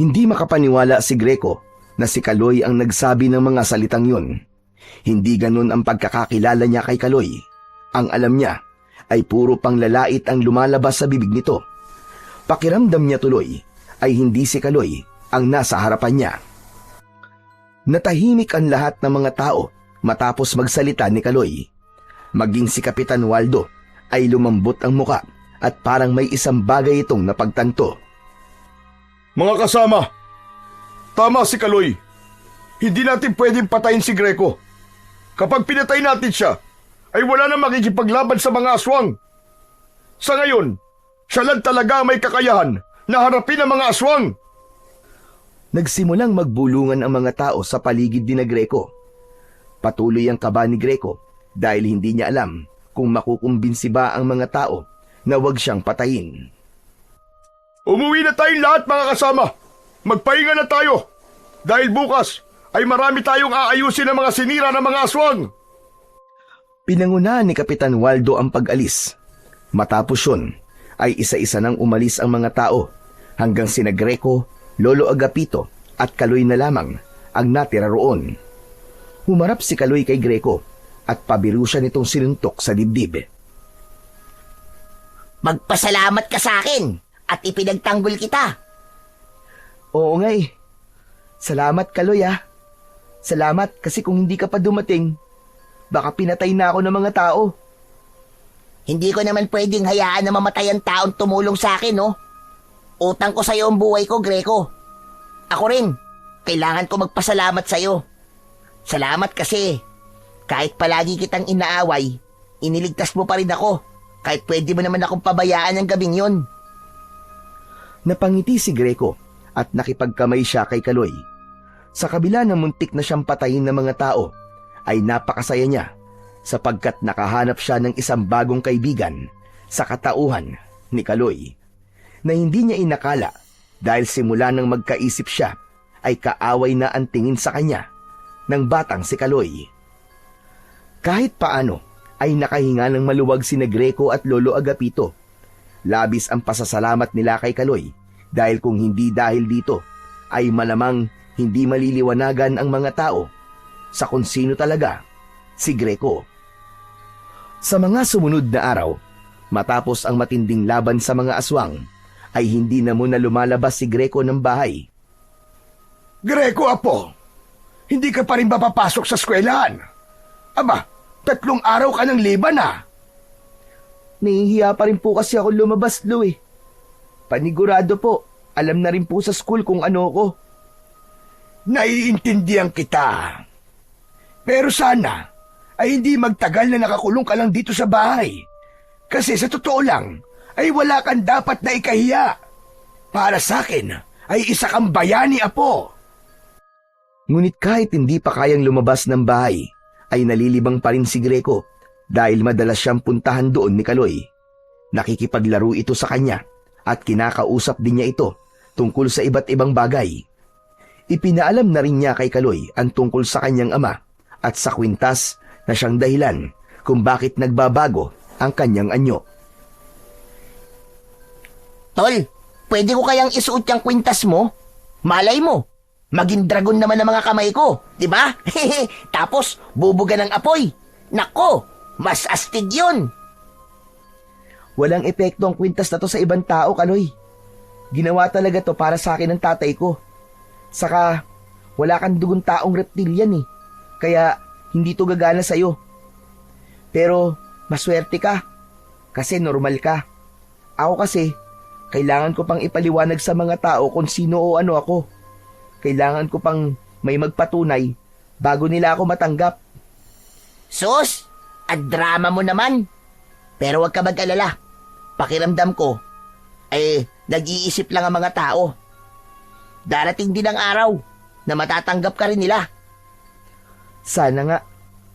Hindi makapaniwala si Greco na si Kaloy ang nagsabi ng mga salitang yun. Hindi ganun ang pagkakakilala niya kay Kaloy. Ang alam niya ay puro panglalait ang lumalabas sa bibig nito. Pakiramdam niya tuloy ay hindi si Kaloy ang nasa harapan niya. Natahimik ang lahat ng mga tao matapos magsalita ni Kaloy. Maging si Kapitan Waldo ay lumambot ang muka at parang may isang bagay itong napagtanto. Mga kasama, tama si Kaloy. Hindi natin pwedeng patayin si Greco. Kapag pinatay natin siya, ay wala na makikipaglaban sa mga aswang. Sa ngayon, siya lang talaga may kakayahan na harapin ang mga aswang. Nagsimulang magbulungan ang mga tao sa paligid ni Greco. Patuloy ang kaba ni Greco dahil hindi niya alam kung makukumbinsi ba ang mga tao na huwag siyang patayin. Umuwi na tayong lahat, mga kasama. Magpahinga na tayo. Dahil bukas ay marami tayong aayusin ng mga sinira ng mga aswang. Pinangunahan ni Kapitan Waldo ang pag-alis. Matapos yun, ay isa-isa nang umalis ang mga tao hanggang sina Greco, Lolo Agapito at Kaloy na lamang ang natira roon. Humarap si Kaloy kay Greco at pabiru siya nitong sinuntok sa dibdib. Magpasalamat ka sa akin at ipinagtanggol kita. Oo nga eh. Salamat, Kaloy ah. Salamat kasi kung hindi ka pa dumating, baka pinatay na ako ng mga tao. Hindi ko naman pwedeng hayaan na mamatay ang taong tumulong sa akin, no? Utang ko sa'yo ang buhay ko, Greco. Ako rin, kailangan ko magpasalamat sa'yo. Salamat kasi kahit palagi kitang inaaway, iniligtas mo pa rin ako Kahit pwede mo naman akong pabayaan ng gabing yon. Napangiti si Greco at nakipagkamay siya kay Kaloy. Sa kabila ng muntik na siyang patayin ng mga tao, ay napakasaya niya sapagkat nakahanap siya ng isang bagong kaibigan sa katauhan ni Kaloy na hindi niya inakala dahil simula nang magkaisip siya ay kaaway na ang tingin sa kanya ng batang si Kaloy. Kahit paano ay nakahinga ng maluwag sina Greco at Lolo Agapito. Labis ang pasasalamat nila kay Kaloy dahil kung hindi dahil dito ay malamang hindi maliliwanagan ang mga tao sa kung sino talaga si Greco. Sa mga sumunod na araw, matapos ang matinding laban sa mga aswang, ay hindi na muna lumalabas si Greco ng bahay. Greco, apo, hindi ka pa rin papapasok sa eskwelahan. Aba, 3 araw ka ng liban ah. Nahihiya pa rin po kasi ako lumabas, Lo eh. Panigurado po, alam na rin po sa school kung ano ko. Naiintindihan kita. Pero sana ay hindi magtagal na nakakulong ka lang dito sa bahay. Kasi sa totoo lang ay wala kang dapat na ikahiya. Para sa akin ay isa kang bayani, apo. Ngunit kahit hindi pa kayang lumabas ng bahay, ay nalilibang pa rin si Greco dahil madalas siyang puntahan doon ni Kaloy. Nakikipaglaro ito sa kanya at kinakausap din niya ito tungkol sa iba't ibang bagay. Ipinaalam na rin niya kay Kaloy ang tungkol sa kanyang ama at sa kwintas na siyang dahilan kung bakit nagbabago ang kanyang anyo. Tol, pwede ko kayang isuot yung kwintas mo? Malay mo, maging dragon naman ang mga kamay ko, di ba? Tapos, bubuga ng apoy. Nako, mas astig yun. Walang epekto ang kwintas na to sa ibang tao, Kaloy. Ginawa talaga to para sa akin ng tatay ko. Saka, wala kang dugon taong reptilian eh. Kaya, hindi to gagana sa'yo. Pero, maswerte ka. Kasi normal ka. Ako kasi, kailangan ko pang ipaliwanag sa mga tao kung sino o ano ako. Kailangan ko pang may magpatunay bago nila ako matanggap. Sus, at drama mo naman. Pero wag ka mag-alala. Pakiramdam ko, nag-iisip lang ang mga tao. Darating din ang araw na matatanggap ka rin nila. Sana nga,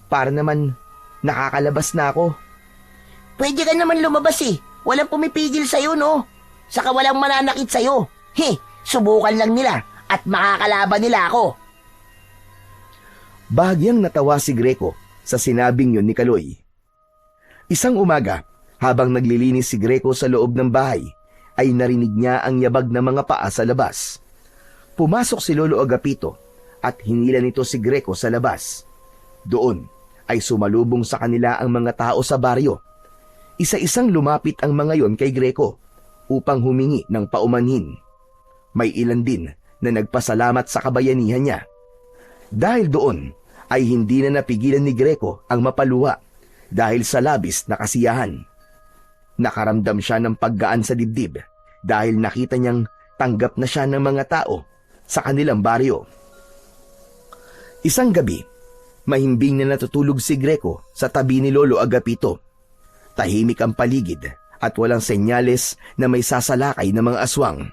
para naman nakakalabas na ako. Pwede ka naman lumabas eh. Walang pumipigil sa'yo, no? Saka walang mananakit sa'yo. Subukan lang nila at makakalaban nila ako. Bahagyang natawa si Greco sa sinabing yun ni Kaloy. Isang umaga, habang naglilinis si Greco sa loob ng bahay, ay narinig niya ang yabag ng mga paa sa labas. Pumasok si Lolo Agapito at hinila nito si Greco sa labas. Doon ay sumalubong sa kanila ang mga tao sa baryo. Isa-isang lumapit ang mga yon kay Greco upang humingi ng paumanhin. May ilan din na nagpasalamat sa kabayanihan niya. Dahil doon ay hindi na napigilan ni Greco ang mapaluha dahil sa labis na kasiyahan. Nakaramdam siya ng paggaan sa dibdib dahil nakita niyang tanggap na siya ng mga tao sa kanilang baryo. Isang gabi, mahimbing na natutulog si Greco sa tabi ni Lolo Agapito. Tahimik ang paligid at walang senyales na may sasalakay na mga aswang.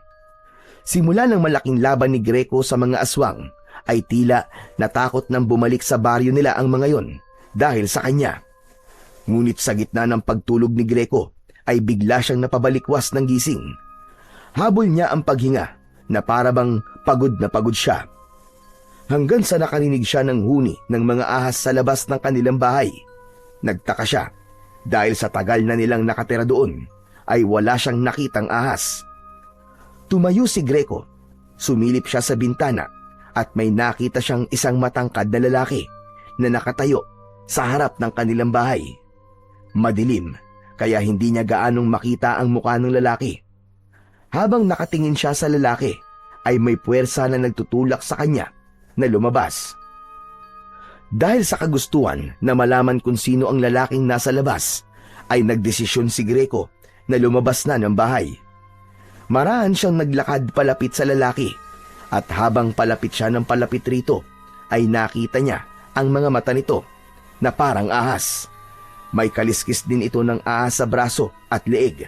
Simula ng malaking laban ni Greco sa mga aswang, ay tila natakot nang bumalik sa baryo nila ang mga yon dahil sa kanya. Ngunit sa gitna ng pagtulog ni Greco, ay bigla siyang napabalikwas ng gising. Habol niya ang paghinga na parabang pagod na pagod siya. Hanggang sa nakarinig siya ng huni ng mga ahas sa labas ng kanilang bahay. Nagtaka siya dahil sa tagal na nilang nakatira doon ay wala siyang nakitang ahas. Tumayo si Greco, sumilip siya sa bintana at may nakita siyang isang matangkad na lalaki na nakatayo sa harap ng kanilang bahay. Madilim, kaya hindi niya gaanong makita ang mukha ng lalaki. Habang nakatingin siya sa lalaki, ay may puwersa na nagtutulak sa kanya na lumabas. Dahil sa kagustuhan na malaman kung sino ang lalaking nasa labas, ay nagdesisyon si Greco na lumabas na ng bahay. Marahan siyang naglakad palapit sa lalaki at habang palapit siya ng palapit rito, ay nakita niya ang mga mata nito na parang ahas. May kaliskis din ito ng ahas sa braso at leeg.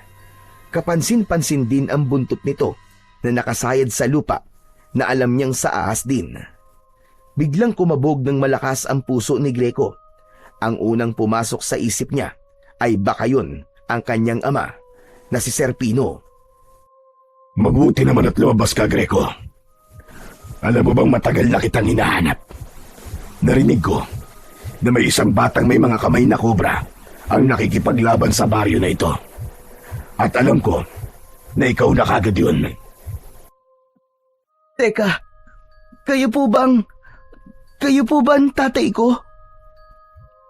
Kapansin-pansin din ang buntot nito na nakasayad sa lupa na alam niyang sa ahas din. Biglang kumabog ng malakas ang puso ni Greco. Ang unang pumasok sa isip niya ay baka yun ang kanyang ama na si Serpino. Mabuti naman at lumabas ka, Greco. Alam mo bang matagal na kitang hinahanap? Narinig ko na may isang batang may mga kamay na kobra ang nakikipaglaban sa baryo na ito. At alam ko na ikaw na kagad yun. Teka, kayo po ba ang tatay ko?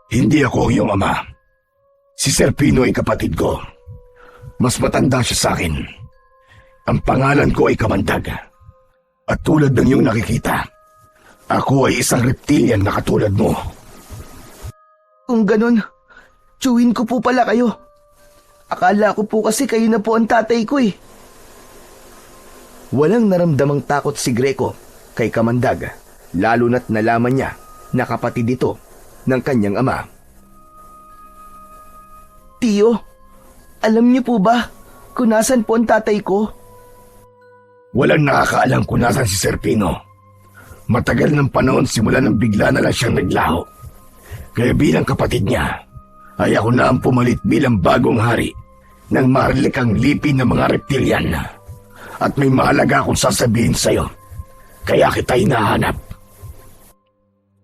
Hindi ako ang iyong ama. Si Serpino ay kapatid ko. Mas matanda siya sa akin. Ang pangalan ko ay Kamandag. At tulad ng iyong nakikita, ako ay isang reptilian na katulad mo. Kung ganun, tiyuhin ko po pala kayo. Akala ko po kasi kayo na po ang tatay ko eh. Walang naramdamang takot si Greco kay Kamandag, lalo na't nalaman niya na kapatid ito ng kanyang ama. Tiyo, alam niyo po ba kung nasan po ang tatay ko? Walang nakakaalam kung nasan si Serpino. Matagal ng panahon simula nang bigla na lang siyang naglaho. Kaya bilang kapatid niya, ay ako na ang pumalit bilang bagong hari ng maharlikang lipi ng mga reptilian. At may mahalaga akong sasabihin sa'yo. Kaya kita hinahanap.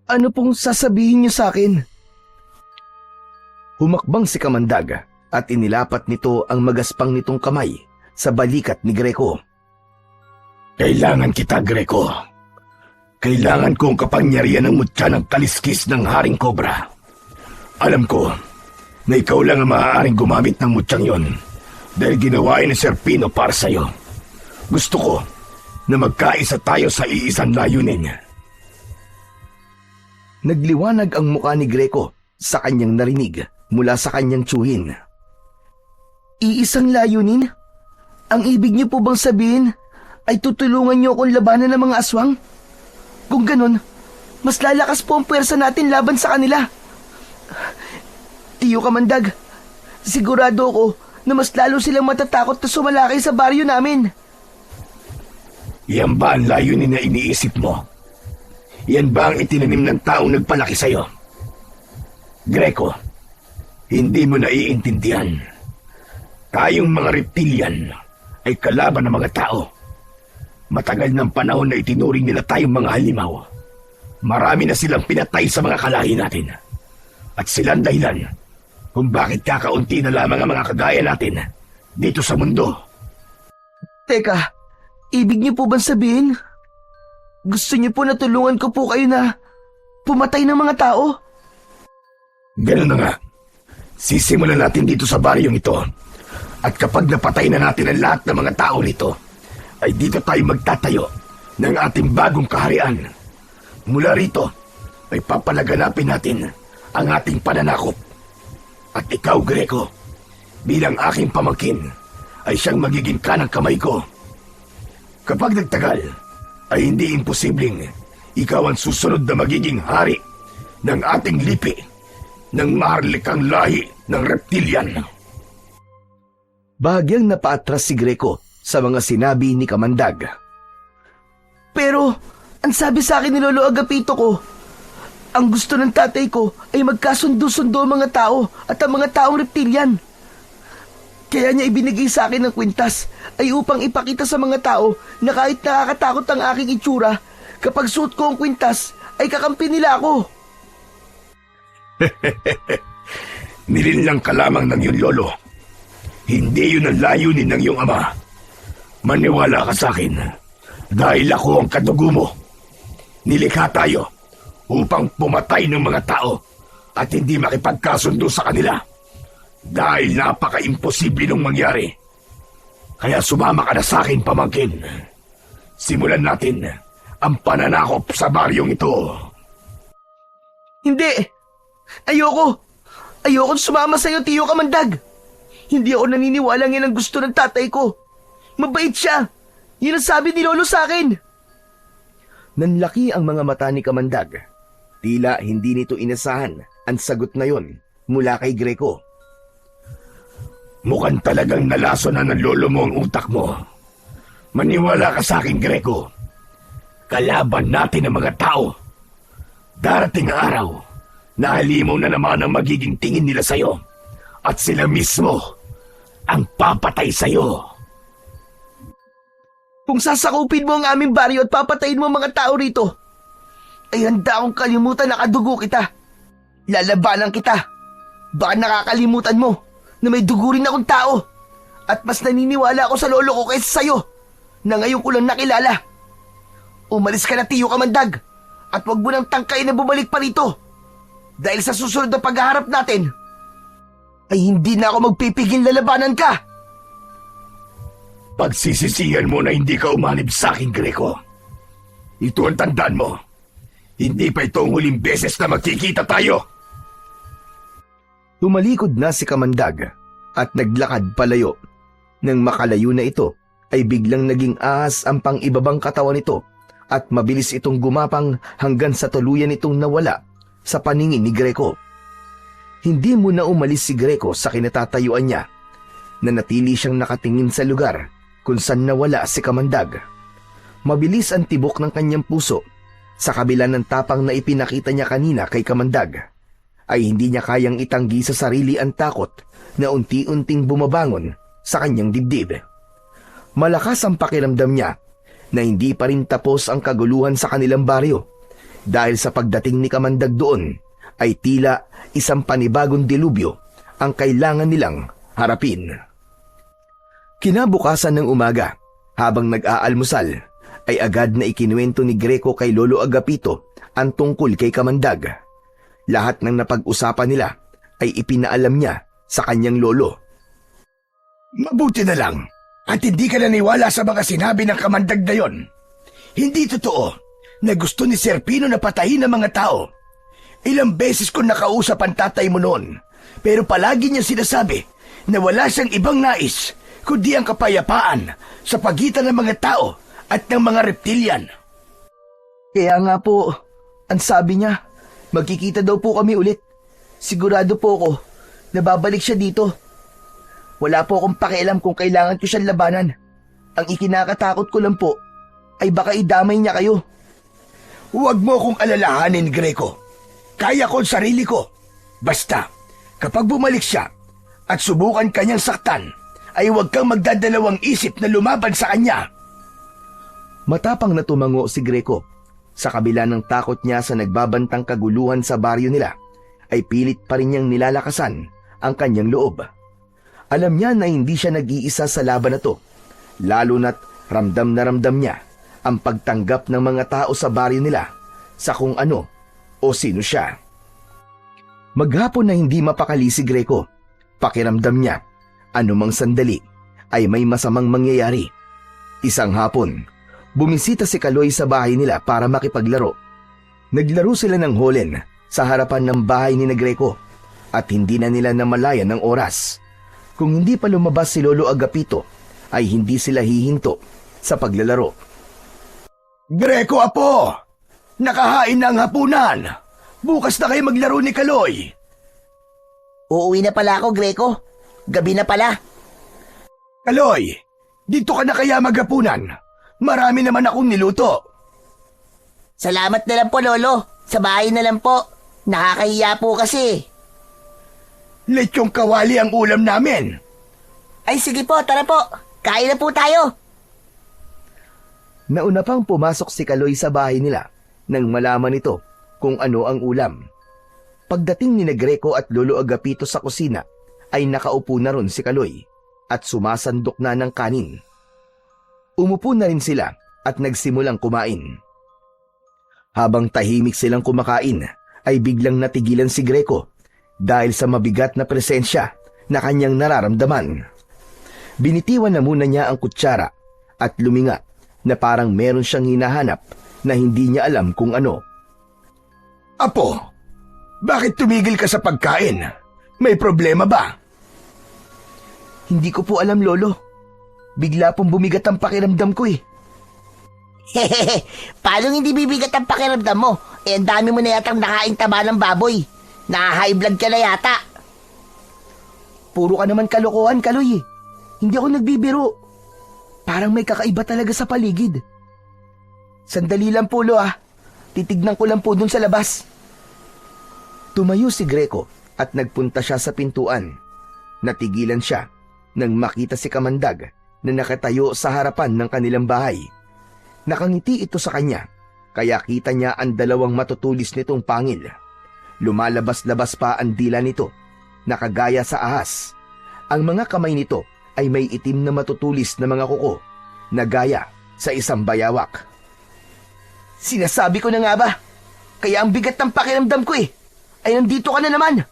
Ano pong sasabihin niyo sa akin? Humakbang si Kamandag at inilapat nito ang magaspang nitong kamay sa balikat ni Greco. Kailangan kita, Greco. Kailangan kong kapangyarihan ng mutya ng kaliskis ng Haring Cobra. Alam ko na ikaw lang ang maaaring gumamit ng mutyang yon dahil ginawain ni Serpino para sa'yo. Gusto ko na magkaisa tayo sa iisang layunin. Nagliwanag ang mukha ni Greco sa kanyang narinig mula sa kanyang tiyuhin. Iisang layunin? Ang ibig niyo po bang sabihin ay tutulungan niyo akong labanan ng mga aswang? Kung ganun, mas lalakas po ang pwersa natin laban sa kanila. Tiyo Kamandag, sigurado ako na mas lalo silang matatakot na sumalakay sa baryo namin. Yan ba ang layunin na iniisip mo? Yan ba ang itinanim ng taong nagpalaki sa'yo? Greco, hindi mo naiintindihan. Tayong mga reptilian ay kalaban ng mga tao. Matagal ng panahon na itinuring nila tayong mga halimaw. Marami na silang pinatay sa mga kalahi natin. At silang dahilan kung bakit kakaunti na lamang ang mga kagaya natin dito sa mundo. Teka, ibig niyo po bang sabihin? Gusto niyo po na tulungan ko po kayo na pumatay ng mga tao? Ganun na nga. Sisimulan natin dito sa baryong ito. At kapag napatay na natin ang lahat ng mga tao rito, ay dito tayo magtatayo ng ating bagong kaharian. Mula rito, ay papalaganapin natin ang ating pananakop. At ikaw, Greco, bilang aking pamangkin, ay siyang magiging kanang kamay ko. Kapag nagtagal, ay hindi imposibleng ikaw ang susunod na magiging hari ng ating lipi ng maharlikang lahi ng reptilian. Bahagyang napaatras si Greco sa mga sinabi ni Kamandag. Pero, ang sabi sa akin ni Lolo Agapito ko, ang gusto ng tatay ko ay magkasundo-sundo ang mga tao at ang mga taong reptilian. Kaya niya ibinigay sa akin ng kwintas ay upang ipakita sa mga tao na kahit nakakatakot ang aking itsura, kapag suot ko ang kwintas ay kakampi nila ako. Nilinlang ka lamang ng iyong lolo. Hindi yun ang layunin ng iyong ama. Maniwala ka sa akin dahil ako ang kadugo mo. Nilikha tayo upang pumatay ng mga tao at hindi makipagkasundo sa kanila dahil napaka-imposible nung mangyari. Kaya sumama ka na sa akin, pamangkin. Simulan natin ang pananakop sa baryong ito. Hindi! Ayoko sumama sa iyo, Tiyo Kamandag. Hindi ako naniniwala yan ang gusto ng tatay ko. Mabait siya. Yun ang sabi ni Lolo sa akin. Nanlaki ang mga mata ni Kamandag. Tila hindi nito inasahan ang sagot na yon mula kay Greco. Mukhang talagang nalaso na ng lolo mo ang utak mo. Maniwala ka sa akin, Greco. Kalaban natin ang mga tao. Darating ang araw, nahalimaw na naman ang magiging tingin nila sa'yo. At sila mismo ang papatay sa'yo. Kung sasakupin mo ang aming baryo at papatayin mo ang mga tao rito, ay handa akong kalimutan na kadugo kita. Lalabanan kita. Baka nakakalimutan mo na may dugo rin akong tao. At mas naniniwala ako sa lolo ko kaysa sa'yo na ngayon ko lang nakilala. Umalis ka na, Tiyo Kamandag, at huwag mo nang tangkain na bumalik pa rito. Dahil sa susunod na paghaharap natin, ay hindi na ako magpipigil lalabanan ka. Pagsisisihan mo na hindi ka umanib sa akin, Greco. Ito ang tandaan mo. Hindi pa ito ang huling beses na magkikita tayo. Tumalikod na si Kamandag at naglakad palayo. Nang makalayo na ito, ay biglang naging ahas ang pang-ibabang katawan nito at mabilis itong gumapang hanggang sa tuluyan itong nawala sa paningin ni Greco. Hindi muna umalis si Greco sa kinatatayuan niya. Nanatili siyang nakatingin sa lugar kung saan nawala si Kamandag. Mabilis ang tibok ng kanyang puso. Sa kabila ng tapang na ipinakita niya kanina kay Kamandag, ay hindi niya kayang itanggi sa sarili ang takot na unti-unting bumabangon sa kanyang dibdib. Malakas ang pakiramdam niya na hindi pa rin tapos ang kaguluhan sa kanilang baryo dahil sa pagdating ni Kamandag doon ay tila isang panibagong dilubyo ang kailangan nilang harapin. Kinabukasan ng umaga, habang nag-aalmusal, ay agad na ikinuwento ni Greco kay Lolo Agapito ang tungkol kay Kamandag. Lahat ng napag-usapan nila ay ipinaalam niya sa kanyang lolo. Mabuti na lang at hindi ka naniwala sa mga sinabi ng Kamandag na yon. Hindi totoo na gusto ni Sir Pino na patayin ang mga tao. Ilang beses ko nakausap ang tatay mo noon, pero palagi niya sinasabi na wala siyang ibang nais kundi ang kapayapaan sa pagitan ng mga tao at ng mga reptilian. Kaya nga po, ang sabi niya, magkikita daw po kami ulit. Sigurado po ako na babalik siya dito. Wala po akong pakialam kung kailangan ko siyang labanan. Ang ikinakatakot ko lang po ay baka idamay niya kayo. Huwag mo akong alalahanin, Greco. Kaya ko ang sarili ko. Basta, kapag bumalik siya at subukan kanyang saktan, ay huwag kang magdadalawang isip na lumaban sa kanya. Matapang na tumango si Greco. Sa kabila ng takot niya sa nagbabantang kaguluhan sa baryo nila, ay pilit pa rin niyang nilalakasan ang kanyang loob. Alam niya na hindi siya nag-iisa sa laban na to, lalo na't ramdam na ramdam niya ang pagtanggap ng mga tao sa baryo nila sa kung ano o sino siya. Maghapon na hindi mapakali si Greco, pakiramdam niya, anumang sandali ay may masamang mangyayari. Isang hapon, bumisita si Kaloy sa bahay nila para makipaglaro. Naglaro sila ng holen sa harapan ng bahay ni Greco at hindi na nila namalayan ng oras. Kung hindi pa lumabas si Lolo Agapito, ay hindi sila hihinto sa paglalaro. Greco, apo! Nakahain na ang hapunan! Bukas na kayo maglaro ni Kaloy! Uuwi na pala ako, Greco. Gabi na pala. Kaloy, dito ka na kaya maghapunan? Marami naman akong niluto. Salamat na lang po, Lolo. Sa bahay na lang po. Nakakahiya po kasi. Lechong kawali ang ulam namin. Ay sige po, tara po. Kain na po tayo. Nauna pang pumasok si Kaloy sa bahay nila nang malaman nito kung ano ang ulam. Pagdating ni Greco at Lolo Agapito sa kusina, ay nakaupo na ron si Kaloy at sumasandok na ng kanin. Umupo na rin sila at nagsimulang kumain. Habang tahimik silang kumakain, ay biglang natigilan si Greco dahil sa mabigat na presensya na kanyang nararamdaman. Binitiwan na muna niya ang kutsara at luminga na parang meron siyang hinahanap na hindi niya alam kung ano. Apo, bakit tumigil ka sa pagkain? May problema ba? Hindi ko po alam, Lolo. Bigla pong bumigat ang pakiramdam ko eh. Hehehe, paano hindi bibigat ang pakiramdam mo? Eh, ang dami mo na yatang nakain taba ng baboy. Na-high blood ka na yata. Puro ka naman kalokohan, Kaloy. Hindi ako nagbibiro. Parang may kakaiba talaga sa paligid. Sandali lang po, Lo, ah. Titignan ko lang po dun sa labas. Tumayo si Greco at nagpunta siya sa pintuan. Natigilan siya nang makita si Kamandag na nakatayo sa harapan ng kanilang bahay. Nakangiti ito sa kanya, kaya kita niya ang dalawang matutulis nitong pangil. Lumalabas-labas pa ang dila nito, nakagaya sa ahas. Ang mga kamay nito ay may itim na matutulis na mga kuko, na gaya sa isang bayawak. Sinasabi ko na nga ba? Kaya ang bigat ng pakiramdam ko ay nandito ka na naman.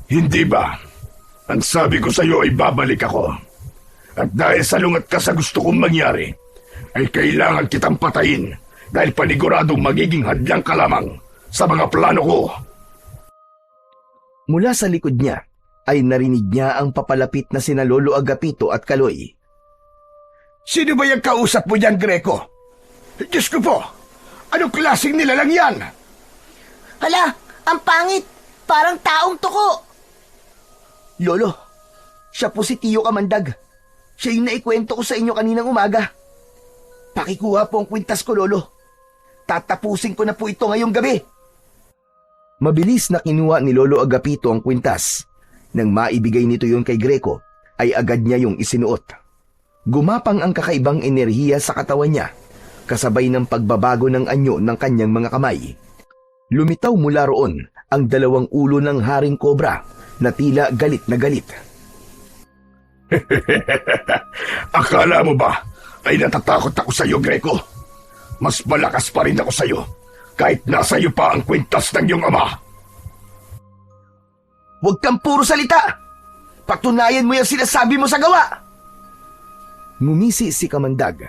Hindi ba? Ang sabi ko sa'yo ay babalik ako. At dahil salungat ka sa gusto kong mangyari, ay kailangan kitang patayin dahil paniguradong magiging hadlang ka lamang sa mga plano ko. Mula sa likod niya ay narinig niya ang papalapit na sina Lolo Agapito at Kaloy. Sino ba yung kausap mo dyan, Greco? Diyos ko po, anong klaseng nilalang yan? Hala, ang pangit. Parang taong tuko. Lolo, siya po si Tiyo Kamandag. Siya yung naikwento ko sa inyo kaninang umaga. Pakikuha po ang kwintas ko, Lolo. Tatapusin ko na po ito ngayong gabi. Mabilis na kinuha ni Lolo Agapito ang kwintas. Nang maibigay nito yon kay Greco, ay agad niya yung isinuot. Gumapang ang kakaibang enerhiya sa katawan niya, kasabay ng pagbabago ng anyo ng kanyang mga kamay. Lumitaw mula roon ang dalawang ulo ng haring kobra na tila galit na galit. Akala mo ba ay natatakot ako sa'yo, Greco? Mas malakas pa rin ako sa'yo kahit nasa iyo pa ang kwintas ng iyong ama. Huwag kang puro salita! Patunayan mo yung sinasabi mo sa gawa! Ngumisi si Kamandag.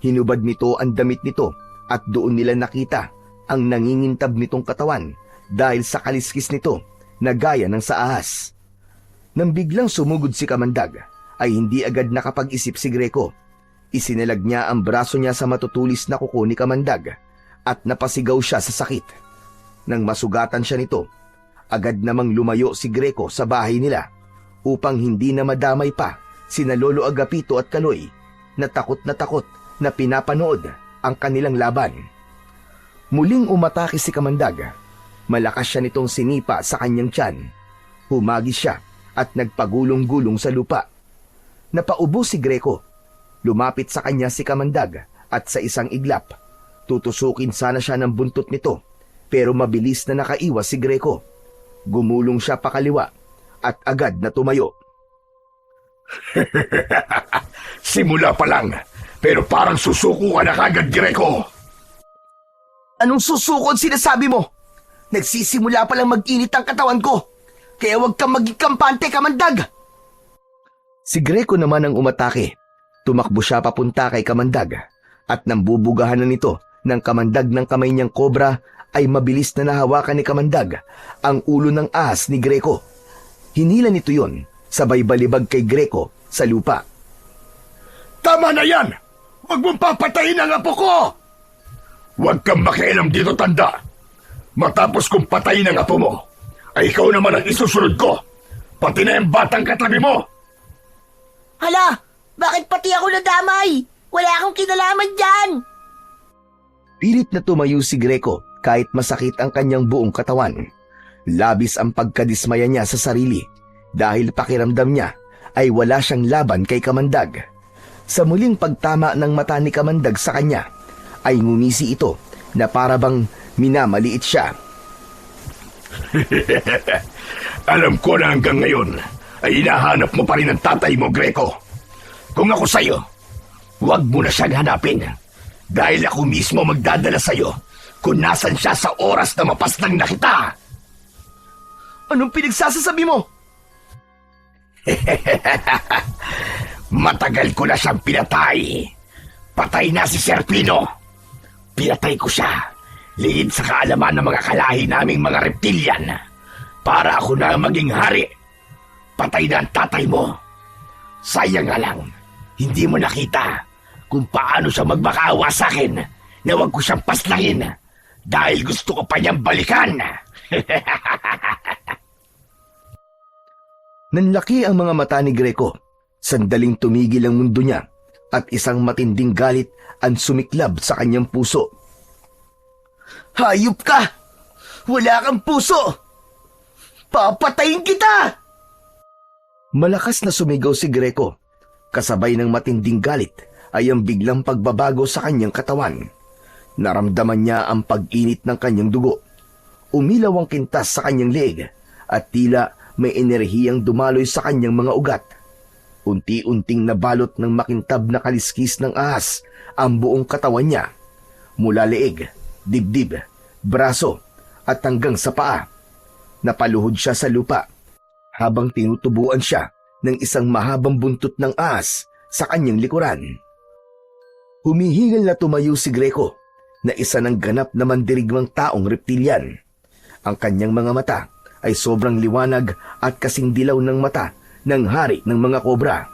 Hinubad nito ang damit nito at doon nila nakita ang nangingintab nitong katawan dahil sa kaliskis nito na gaya ng sa ahas. Nang biglang sumugod si Kamandag, ay hindi agad nakapag-isip si Greco. Isinalag niya ang braso niya sa matutulis na kuko ni Kamandag at napasigaw siya sa sakit. Nang masugatan siya nito, agad namang lumayo si Greco sa bahay nila upang hindi na madamay pa sina Lolo Agapito at Kaloy na takot na pinapanood ang kanilang laban. Muling umatake si Kamandag. Malakas siya nitong sinipa sa kanyang tiyan. Humagis siya at nagpagulong-gulong sa lupa. Napaubo si Greco. Lumapit sa kanya si Kamandag at sa isang iglap, tutusukin sana siya ng buntot nito, pero mabilis na nakaiwas si Greco. Gumulong siya pakaliwa at agad na tumayo. Simula pa lang, pero parang susuko ka na kagad, Greco. Anong susukod sinasabi mo? Nagsisimula pa lang mag-init ang katawan ko. Kaya huwag kang maging kampante, Kamandag! Si Greco naman ang umatake. Tumakbo siya papunta kay Kamandag at nang bubugahan na nito ng Kamandag ng kamay niyang kobra ay mabilis na nahawakan ni Kamandag ang ulo ng ahas ni Greco. Hinila nito yon, sabay balibag kay Greco sa lupa. Tama na yan! Huwag mong papatayin ang apo ko! Huwag kang makialam dito, tanda. Matapos kong patayin ang apo mo, ay ikaw naman ang isusunod ko. Pati na yung batang katabi mo. Hala, bakit pati ako nadamay? Wala akong kinalaman dyan. Pilit na tumayo si Greco kahit masakit ang kanyang buong katawan. Labis ang pagkadismaya niya sa sarili dahil pakiramdam niya ay wala siyang laban kay Kamandag. Sa muling pagtama ng mata ni Kamandag sa kanya, ay ngumisi ito na parabang minamaliit siya. Alam ko na hanggang ngayon ay hinahanap mo pa rin ang tatay mo, Greco. Kung ako sa'yo, huwag mo na siyang hanapin. Dahil ako mismo magdadala sa'yo kung nasan siya sa oras na mapaslang na kita. Anong pinagsasasabi mo? Matagal ko na siyang pinatay. Patay na si Serpino. Pinatay ko siya, lihid sa kaalaman ng mga kalahi naming mga reptilian. Para ako na maging hari. Patay na ang tatay mo. Sayang nga lang, hindi mo nakita kung paano siya magmakaawa sa akin na huwag ko siyang paslangin dahil gusto ko pa niyang balikan. Nanlaki ang mga mata ni Greco. Sandaling tumigil ang mundo niya at isang matinding galit ang sumiklab sa kanyang puso. Hayop ka! Wala kang puso! Papatayin kita! Malakas na sumigaw si Greco. Kasabay ng matinding galit ay ang biglang pagbabago sa kanyang katawan. Naramdaman niya ang pag-init ng kanyang dugo. Umilaw ang kintas sa kanyang leeg at tila may enerhiyang dumaloy sa kanyang mga ugat. Unti-unting nabalot ng makintab na kaliskis ng ahas ang buong katawan niya. Mula leeg, dibdib, braso at hanggang sa paa. Napaluhod siya sa lupa habang tinutubuan siya ng isang mahabang buntot ng ahas sa kanyang likuran. Humihingal na tumayo si Greco na isa ng ganap na mandirigmang taong reptilian. Ang kanyang mga mata ay sobrang liwanag at kasing dilaw ng mata ng hari ng mga kobra.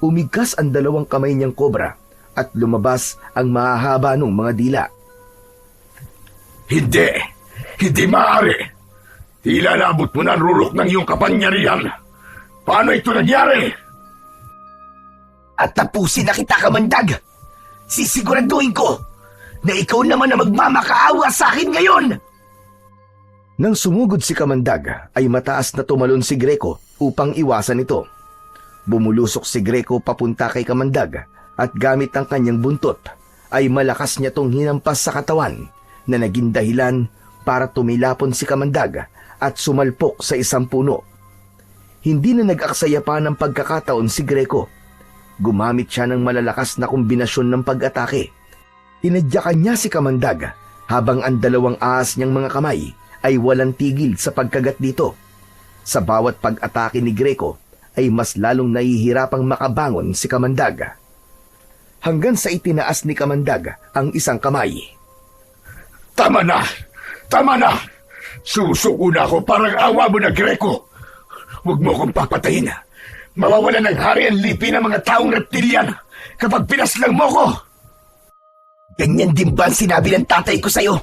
Umigkas ang dalawang kamay niyang kobra at lumabas ang mahahaba ng mga dila. Hindi! Hindi maaari! Tila naabot mo na ang rurok ng iyong kapangyarihan. Paano ito nangyari? At tapusin na kita, Kamandag! Sisiguraduhin ko na ikaw naman na magmamakaawa sa akin ngayon! Nang sumugod si Kamandag ay mataas na tumalon si Greco upang iwasan ito. Bumulusok si Greco papunta kay Kamandag at gamit ang kanyang buntot ay malakas niya tong hinampas sa katawan na naging dahilan para tumilapon si Kamandag at sumalpok sa isang puno. Hindi na nag-aksaya pa ng pagkakataon si Greco. Gumamit siya ng malalakas na kombinasyon ng pag-atake. Tinadyakan niya si Kamandag habang ang dalawang ahas niyang mga kamay ay walang tigil sa pagkagat dito. Sa bawat pag-atake ni Greco ay mas lalong nahihirapang makabangon si Kamandag. Hanggang sa itinaas ni Kamandag ang isang kamay. Tama na! Tama na! Susuko na ako, parang awa mo na, Greco! Huwag mo akong papatayin. Mawawala ng hari ang lipi ng mga taong reptilian kapag pinaslang mo ko! Ganyan din ba ang sinabi ng tatay ko sa'yo?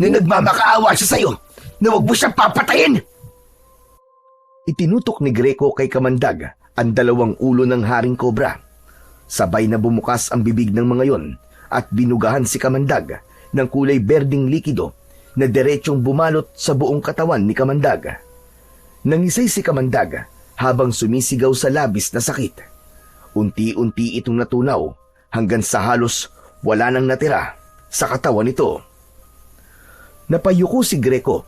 Nung nagmamakaawa siya sa'yo, na huwag mo siyang papatayin! Itinutok ni Greco kay Kamandag ang dalawang ulo ng haring kobra. Sabay na bumukas ang bibig ng mga yon at binugahan si Kamandag ng kulay berding likido na diretsyong bumalot sa buong katawan ni Kamandag. Nangisay si Kamandag habang sumisigaw sa labis na sakit. Unti-unti itong natunaw hanggang sa halos wala nang natira sa katawan nito. Napayuko si Greco.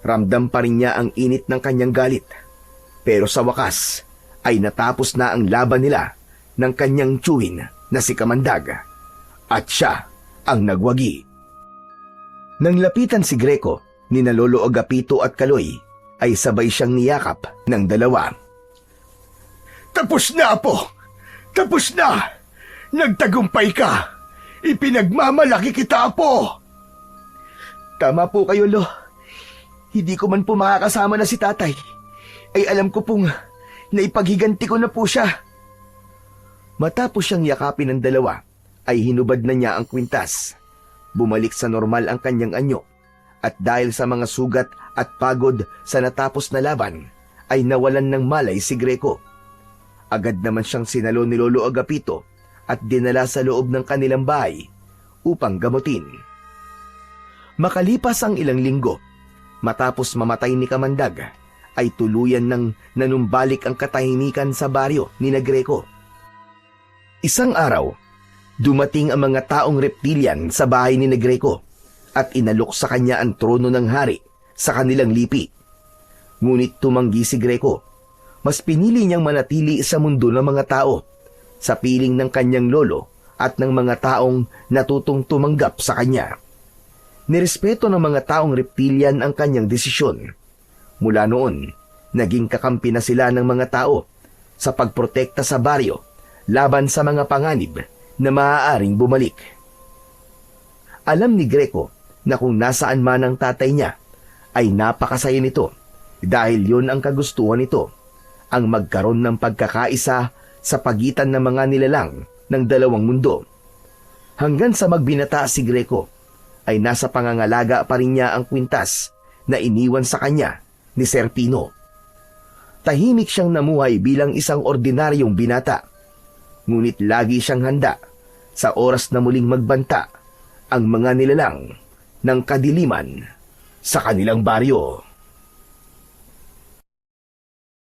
Ramdam pa rin niya ang init ng kanyang galit. Pero sa wakas ay natapos na ang laban nila ng kanyang tiyuhin na si Kamandag. At siya ang nagwagi. Nang lapitan si Greco, nina Lolo Agapito at Kaloy ay sabay siyang niyakap ng dalawa. Tapos na, Apo! Tapos na! Nagtagumpay ka! Ipinagmamalaki kita, Apo! Tama po kayo, Lo. Hindi ko man po makakasama na si tatay. Ay alam ko pong naipaghiganti ko na po siya. Matapos siyang yakapin ng dalawa, ay hinubad na niya ang kwintas. Bumalik sa normal ang kanyang anyo, at dahil sa mga sugat at pagod sa natapos na laban, ay nawalan ng malay si Greco. Agad naman siyang sinalo ni Lolo Agapito at dinala sa loob ng kanilang bahay upang gamutin. Makalipas ang ilang linggo, matapos mamatay ni Kamandag, ay tuluyan ng nanumbalik ang katahimikan sa baryo ni Greco. Isang araw, dumating ang mga taong reptilian sa bahay ni Greco at inalok sa kanya ang trono ng hari sa kanilang lipi. Ngunit tumanggi si Greco. Mas pinili niyang manatili sa mundo ng mga tao, sa piling ng kanyang lolo at ng mga taong natutong tumanggap sa kanya. Nirespeto ng mga taong reptilian ang kanyang desisyon. Mula noon, naging kakampi na sila ng mga tao sa pagprotekta sa baryo laban sa mga panganib na maaaring bumalik. Alam ni Greco na kung nasaan man ang tatay niya, ay napakasaya nito dahil yon ang kagustuhan nito, ang magkaroon ng pagkakaisa sa pagitan ng mga nilalang ng dalawang mundo. Hanggang sa magbinata si Greco, ay nasa pangangalaga pa rin niya ang kwintas na iniwan sa kanya ni Sir Pino. tahimik siyang namuhay bilang isang ordinaryong binata. Ngunit lagi siyang handa sa oras na muling magbanta ang mga nilalang ng kadiliman sa kanilang baryo.